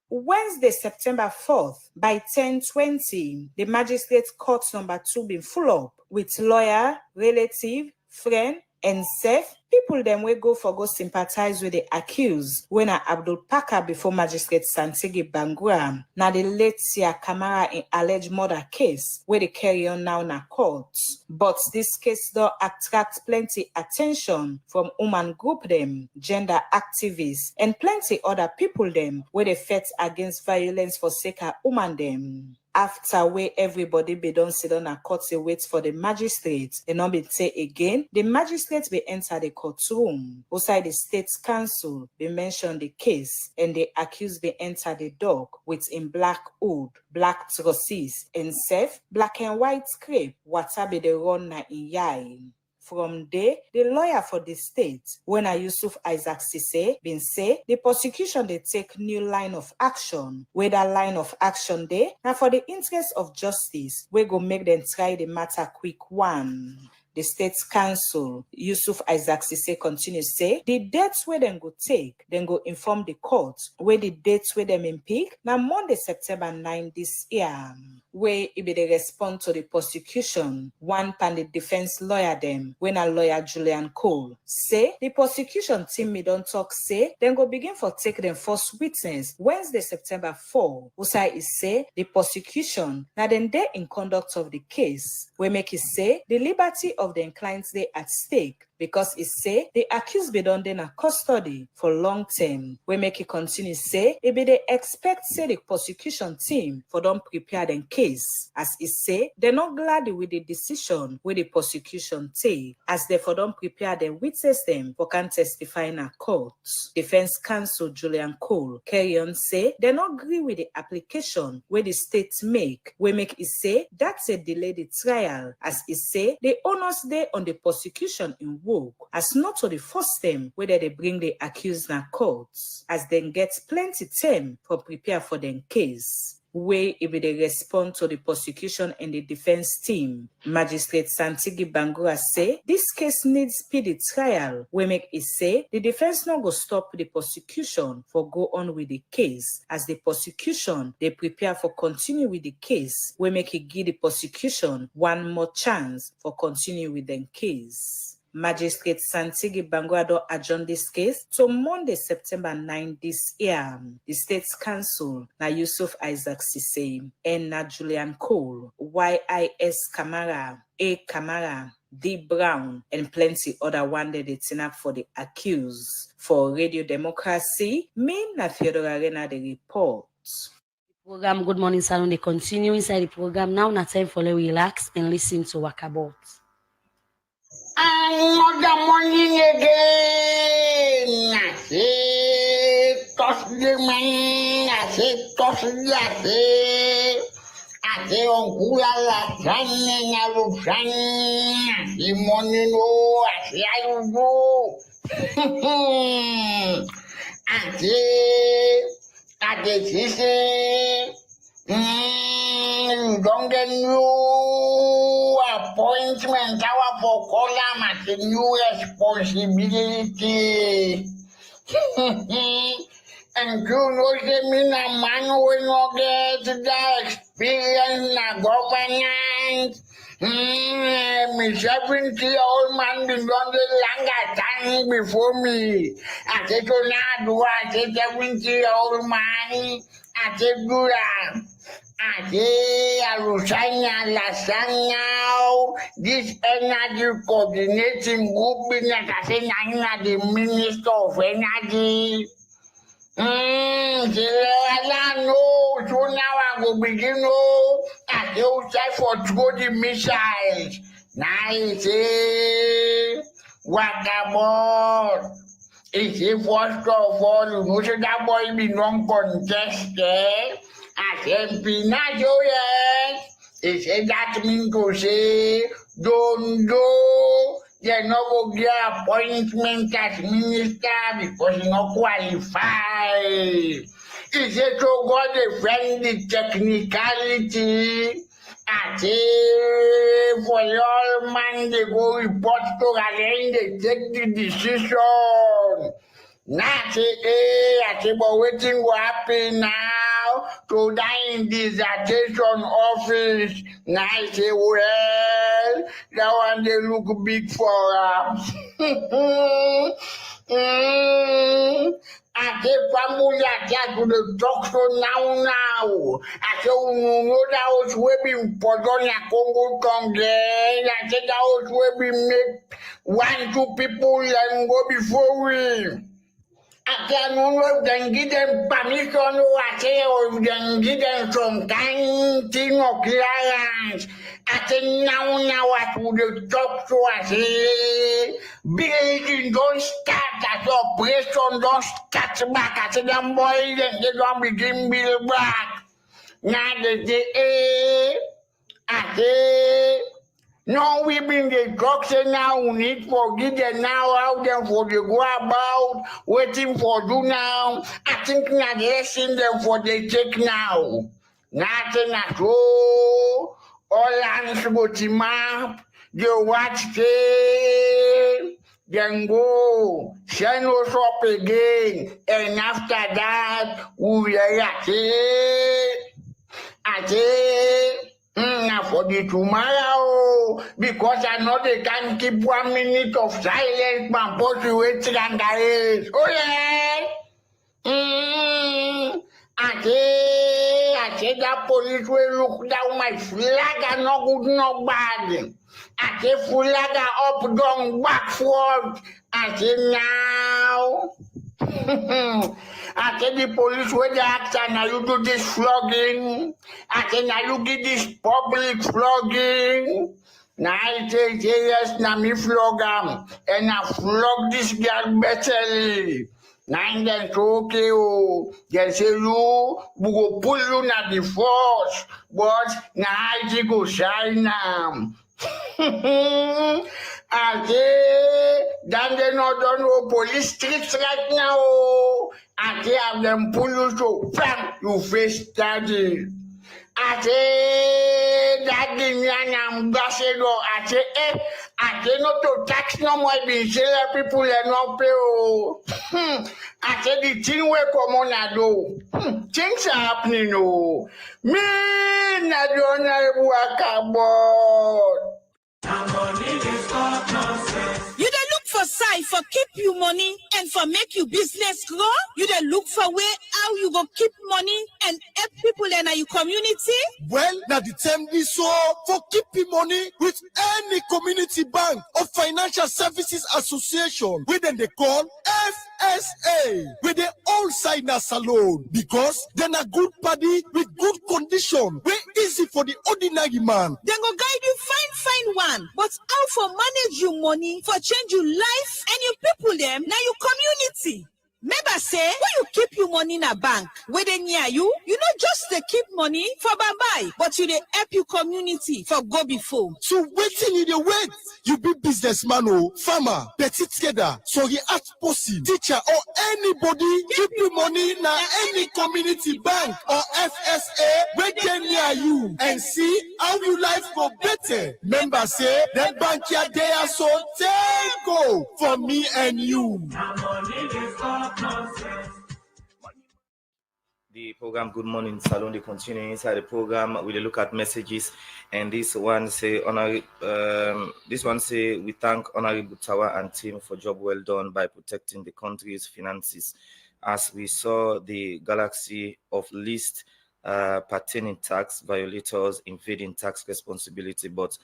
Wednesday, September 4th, by 10:20, the Magistrate Court number 2 been full up with lawyer, relative, friend, and self. People then will go sympathize with the accused when Abdul Pakar before Magistrate Santigi Bangura. Now the late Sia Kamara in alleged murder case where they carry on now in a court. But this case though attract plenty attention from woman group them, gender activists, and plenty other people them where they fight against violence for sake of woman them. After where everybody be done sit on a court to wait for the magistrate, they not be say again, the magistrate be enter the courtroom. Outside the State's Council, they mention the case, and the accused be enter the dock with in black hood, black trusses, and safe black and white crepe, water be the run na in yai. From there, the lawyer for the state, when Yusuf Isaac Sise, been say the prosecution they take new line of action. Where that line of action there, now for the interest of justice, we go make them try the matter quick one. The State's Council, Yusuf Isaac Sise continues say, the dates where them go take, then go inform the court, where the dates where them in pick, now Monday, September 9 this year. Where it be the respond to the prosecution, one pan the defense lawyer them, when a lawyer Julian Cole, say, the prosecution team me don't talk say, then go begin for take them first witness, Wednesday, September 4. Usai is say, the prosecution, now then they in conduct of the case, we make it say, the liberty of the clients they at stake, because it say the accused be done in a custody for long term. We make it continue say it be they expect say the prosecution team for them prepare them case, as it say they're not glad with the decision with the prosecution take, as they for them prepare them witness them for can testify in a court. Defense counsel Julian Cole carry on say they not agree with the application where the state make. We make it say that's a delay the trial, as it say the onus day on the prosecution in work, as not to the first time whether they bring the accused in courts, as then gets plenty time for prepare for them case. Way if they respond to the prosecution and the defense team. Magistrate Santigi Bangura say this case needs speedy trial. We make it say the defense not go stop the prosecution for go on with the case, as the prosecution they prepare for continue with the case. We make it give the prosecution one more chance for continue with the case. Magistrate Santigi Bangura adjourned this case to Monday, September 9 this year. The State's Counsel, na Yusuf Isaac Sisei, and na Julian Cole, YIS Kamara, A. Kamara, D. Brown, and plenty other one that they turn up for the accused. For Radio Democracy, me na Theodora Arena the report. Program Good Morning Salon, they continue inside the program. Now, na time for you relax and listen to Walkabout. Another morning again. I say, toss the man. I say, toss the I say, Uncle La San, I will shine. I say, morning, oh, I say, I will go. I say, don't get new appointment, our for column at the new responsibility. And you know, they mean a man will not get the experience in governance. Me 70-year-old man been done the longer time before me. I said, so now do I say 70-year-old man? I said, do that. I say, Arusanya Lasanya, this energy coordinating group business, I say, I'm the Minister of Energy. I know, so now I go begin, I say, try for throw the missiles. Now I say, what about? It's a first of all, you know, so that boy be non-contested. I said, Pinacho, yes. He said, that means to say, don't do. They no go get appointment as minister because you not qualified. He said, so God defend the technicality. I say, for all man, they go report to Galen, they take the decision. Now, I say, but waiting what happen now to die in dissertation office. Now, I say, well, that one they look big for I say, family attack to the doctor now. I say, no, that was webbing Podonia Congo Tongue. I said, that was webbing make 1-2 people and go before we. I can only give them permission I say, or then give them some kind thing of clearance. I say, now I would talk to I say, building don't start, I say, operation don't start back. I say, them boys, they don't begin build back. Now they say, I say, no, we been the drugs now, we need for get them now out there for the go about, waiting for do now. I think not lesson them for the take now. Nothing at all. All hands go to map, they watch the then go, send us up again, and after that, we are at it. I say, for the tomorrow, because I know they can keep 1 minute of silence, but both you wait and oh yeah. I I said that police will look down my flag and no good, no bad. I said flag up, down, backward. I said now. I said the police where they act and now you do this flogging. I said now you give this public flogging. Now I say yes, now me flog him. And I flog this girl betterly. Now then okay, oh, they say you, we go pull you na the force, but now I go shine am. I say, then they not done no police streets right now, oh. I say have them pull you so bam, you face daddy. I say that the ambassador. I say I say not to tax no more. Be say people are not pay. Oh, I say the thing will come on and do. Things are happening. Oh, me na don't know work about. You dey look for side for keep you money and for make you business grow? You dey look for way how you go keep money and help people in your community? Well, now the term is so for keeping money with any community bank or financial services association, which then they call FSA, with the all side na salon, because then a good party with good condition, very easy for the ordinary man. Then go guide you find one, but how for manage your money for change your life and your people them now your community. Remember say when you keep your money in a bank where they near you not just to keep money for bye, but you they help your community for go before. So waiting you the wait. You be businessman or farmer, petit trader, so he art person, teacher or anybody keep your money in any community bank or FSA where they near you and see how your life go better. Remember say that bank here they are so take go for me and you. The program Good Morning Salon, they continue inside the program. We look at messages, and this one say we thank Honorable Tawa and team for job well done by protecting the country's finances. As we saw the galaxy of list pertaining tax violators invading tax responsibility, but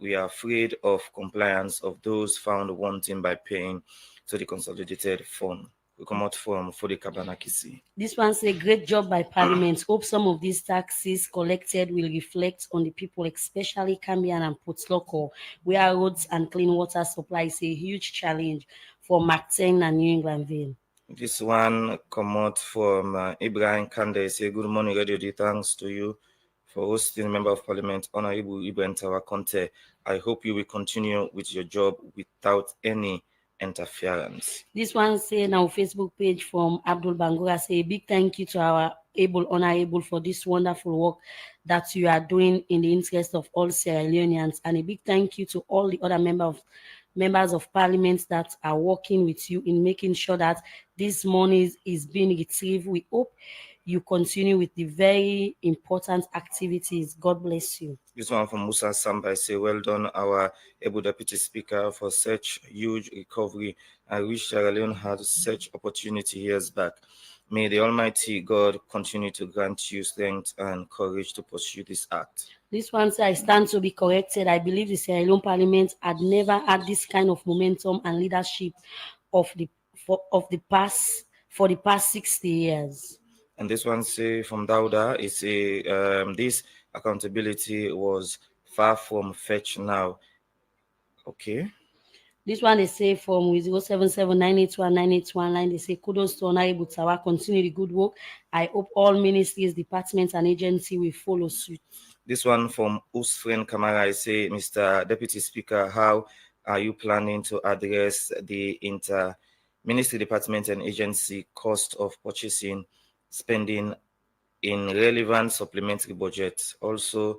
we are afraid of compliance of those found wanting by paying to the consolidated fund. We come out from for the Kabanakisi. This one say great job by Parliament. Hope some of these taxes collected will reflect on the people, especially Cambian and Potloko, where roads and clean water supply is a huge challenge for Macten and New England Vale. This one come out from Ibrahim Kande. Say good morning, Radio D. Thanks to you for hosting Member of Parliament Honorable Ibrahim Tawa Conte. I hope you will continue with your job without any interference. This one say now Facebook page from Abdul Bangura say big thank you to our honorable for this wonderful work that you are doing in the interest of all Sierra Leoneans, and a big thank you to all the other members of Parliament that are working with you in making sure that this money is being retrieved. We hope you continue with the very important activities. God bless you. This one from Musa Samba say, well done, our able Deputy Speaker, for such huge recovery. I wish Sierra Leone had such opportunity years back. May the Almighty God continue to grant you strength and courage to pursue this act. This one says, I stand to be corrected. I believe the Sierra Leone Parliament had never had this kind of momentum and leadership for the past 60 years. And this one say from Dauda, it say this accountability was far from fetch now. Okay. This one they say from 077981981 they say kudos to Honorable Tawa, continue the good work. I hope all ministries, departments and agencies will follow suit. This one from Usfren Kamara, I say, Mr. Deputy Speaker, how are you planning to address the inter-ministry department and agency cost of purchasing, spending in relevant supplementary budget? Also,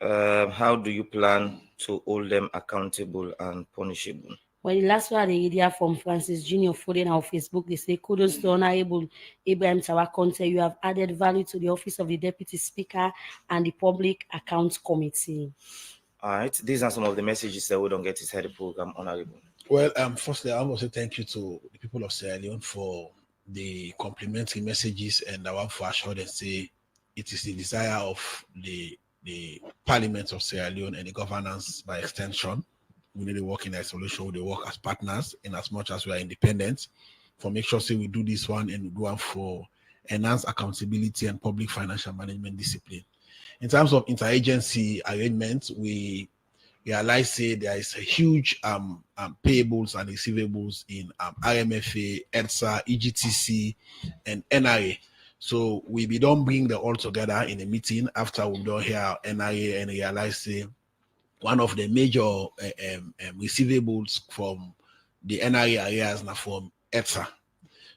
how do you plan to hold them accountable and punishable? Well, the last one they hear from Francis Jr. Foden on Facebook, they say, kudos to Honorable Ibrahim Tawa Conte. You have added value to the office of the Deputy Speaker and the Public Accounts Committee. All right, these are some of the messages that we don't get inside the program, Honorable. Well, firstly, I want to say thank you to the people of Sierra Leone for the complimentary messages, and I want to assure them say it is the desire of the Parliament of Sierra Leone and the governance by extension. We need to work in isolation. We work as partners in as much as we are independent. For make sure say we do this one and we do one for enhanced accountability and public financial management discipline. In terms of interagency arrangements, we realize say there is a huge payables and receivables in RMFA, EDSA, EGTC, and NRA. So we don't bring them all together in a meeting after we don't hear NRA and realize say one of the major receivables from the NRA areas now from EDSA.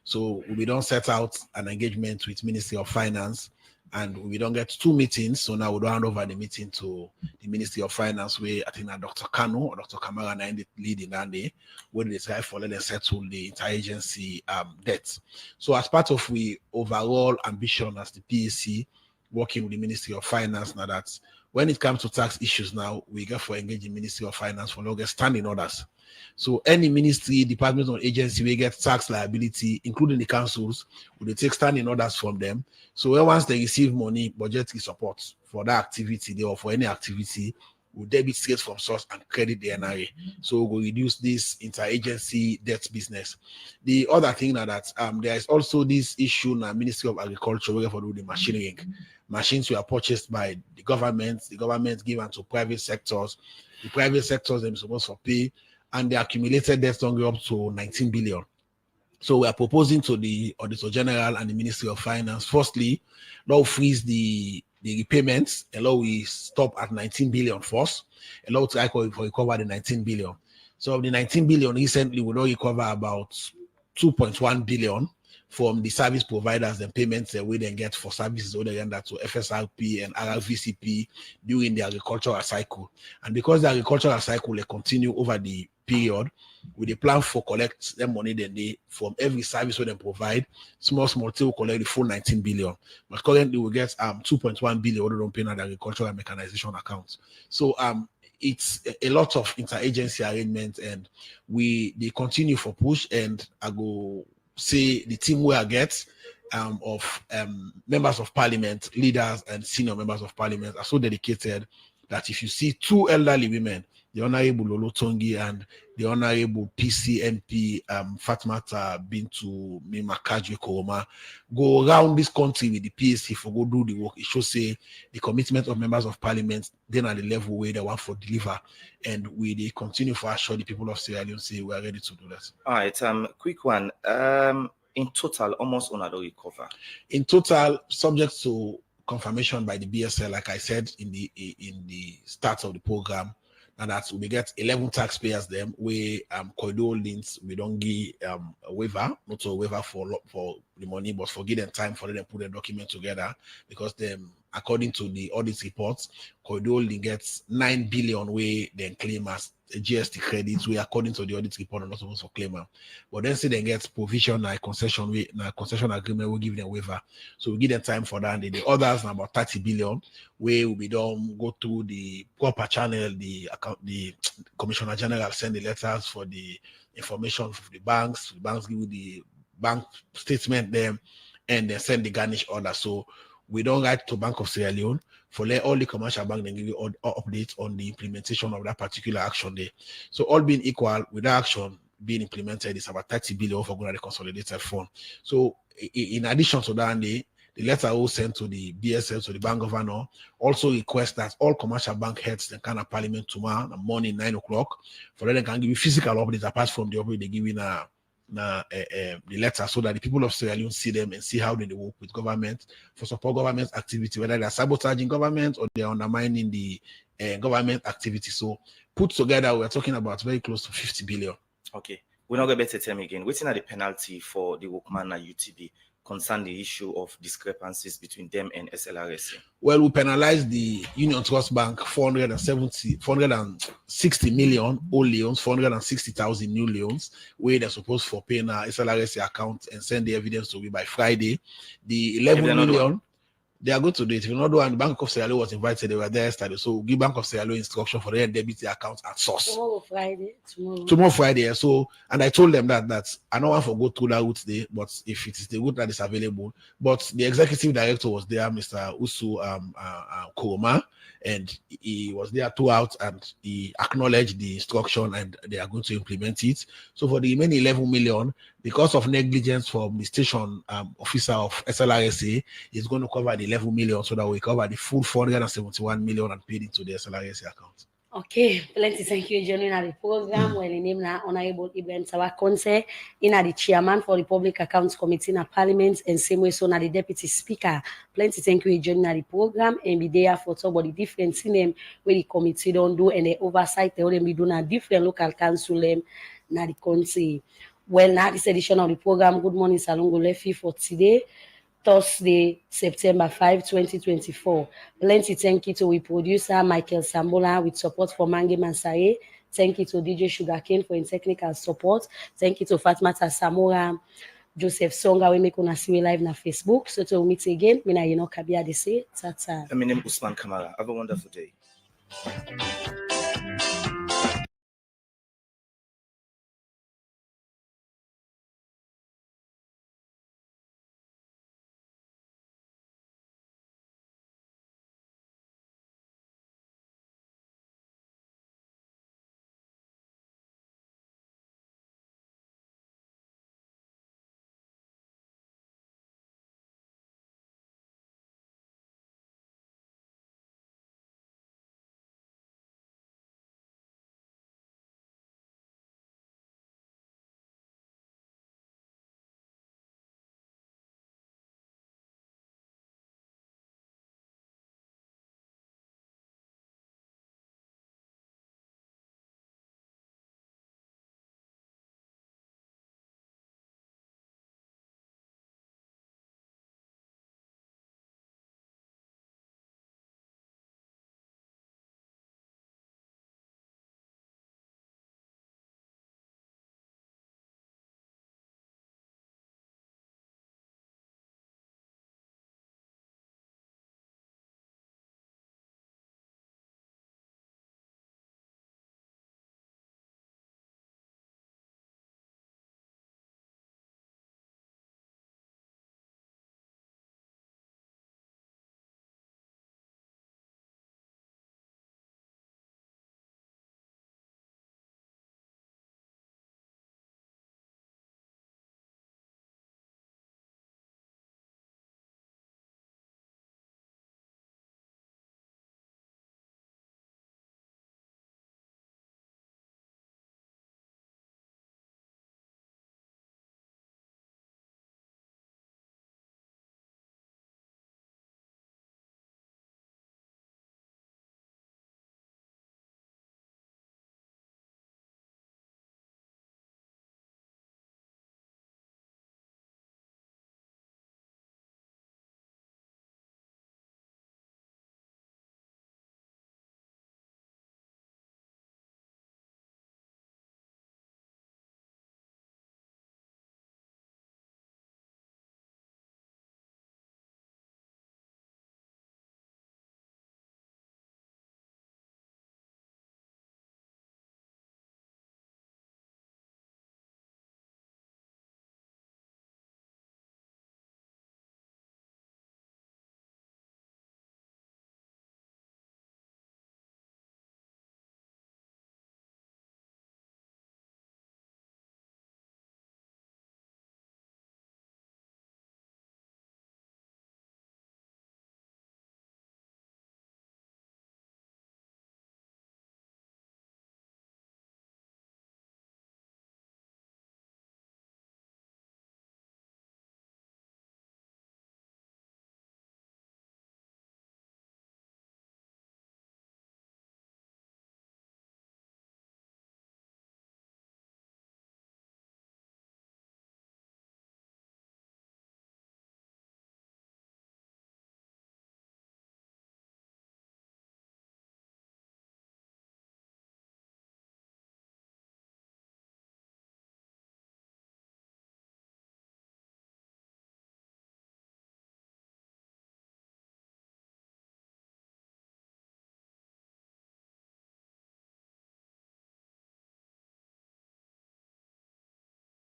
So we don't set out an engagement with Ministry of Finance, and we don't get 2 meetings. So now we don't hand over the meeting to the Ministry of Finance, where I think that Dr. Kano or Dr. Kamara and the lead in that day, where they try for let them settle the interagency debts. So as part of we overall ambition as the PAC, working with the Ministry of Finance, now that when it comes to tax issues now, we get for engaging Ministry of Finance for longer standing orders. So any ministry, department, or agency will get tax liability, including the councils, will they take standing orders from them. So once they receive money, budgetary support for that activity or for any activity, will debit straight from source and credit the NRA. So we'll reduce this interagency debt business. The other thing that there is also this issue now, Ministry of Agriculture, where for the machinery. Machines were purchased by the government given to private sectors. The private sectors they're supposed to pay, and the accumulated debts don't go up to 19 billion. So we are proposing to the Auditor General and the Ministry of Finance, firstly, now freeze the repayments, allow we stop at 19 billion first, allow to recover the 19 billion. So of the 19 billion, recently we don't recover about 2.1 billion from the service providers and payments that we then get for services other than that to FSRP and RVCP during the agricultural cycle. And because the agricultural cycle will continue over the period, with the plan for collect them money then they from every service we then provide, small till collect the full 19 billion. But currently we get 2.1 billion we don't pay on the agricultural and mechanization accounts. So it's a lot of interagency arrangements, and they continue for push, and I go say the team where I get of members of parliament, leaders, and senior members of parliament are so dedicated that if you see 2 elderly women, the Honorable Lolo Tongi and the Honorable PCMP Fatmata Bintu Mimakajwe Koroma, go around this country with the PSC for go do the work, it should say the commitment of members of parliament then at the level where they want for deliver, and they continue for assure the people of Sierra Leone say we are ready to do that. All right, quick one. In total, almost on a recover. In total, subject to confirmation by the BSL, like I said in the start of the program, and that we get 11 taxpayers them where corridor holdings we don't give a waiver, not a waiver for the money, but for give them time for them to put the document together, because them according to the audit reports, corridor holding gets 9 billion where then claim as a GST credits, where according to the audit report are not supposed to claim them. But then say they get provision like concession agreement will give them waiver. So we give them time for that. And the others are about 30 billion where we don't go through the proper channel, the Commissioner General send the letters for the information from the banks give you the bank statement them, and then send the garnish order. So we don't write to Bank of Sierra Leone for let all the commercial bank then give you updates on the implementation of that particular action there. So all being equal, with that action being implemented, it's about 30 billion for going to the consolidated fund. So in addition to that, the letter was sent to the BSL, to the bank governor, also request that all commercial bank heads then can have parliament tomorrow morning 9 o'clock for them can give you physical updates apart from the update they give you the letter, so that the people of Sierra Leone see them and see how they work with government for support government activity, whether they're sabotaging government or they're undermining the government activity. So put together, we're talking about very close to 50 billion. Okay, we're not going to tell me again. What's the penalty for the workman and UTB concern the issue of discrepancies between them and SLRSA? Well, we penalize the Union Trust Bank 460 million old loans, 460,000 new loans, where they're supposed for paying our SLRSA account and send the evidence to me by Friday. The 11 million, they are going to do it. If you not do, and the Bank of Sierra Leone was invited, they were there yesterday. So give Bank of Sierra Leone instruction for their debit account at source. Tomorrow Friday. So, and I told them that I don't want to go through that route today, but if it is the route that is available, but the executive director was there, Mr. Usu Kuroma, and he was there throughout, and he acknowledged the instruction, and they are going to implement it. So for the remaining 11 million, because of negligence from the station officer of SLRSA, is going to cover the 11 million, so that we cover the full 471 million and paid into the SLRSA account. Okay, plenty thank you joining the program. Well, in name na Honorable Ibrahim Sawakonse, in the chairman for the Public Accounts Committee in Parliament, and same way so na the Deputy Speaker. Plenty thank you joining the program, and be there for talk about the different thing where the committee don't do, and the oversight they will be doing a different local council na the country. Well, now this edition of the program, Good Morning Salon go left for today, Thursday, September 5, 2024. Plenty thank you to we producer Michael Sambola with support for Mange Mansaye. Thank you to DJ Sugarcane for his technical support. Thank you to Fatmata Samora, Joseph Songa, we make una see live na Facebook. So till we meet again, mina Kabia de say, tata. My name is Usman Kamara. Have a wonderful day.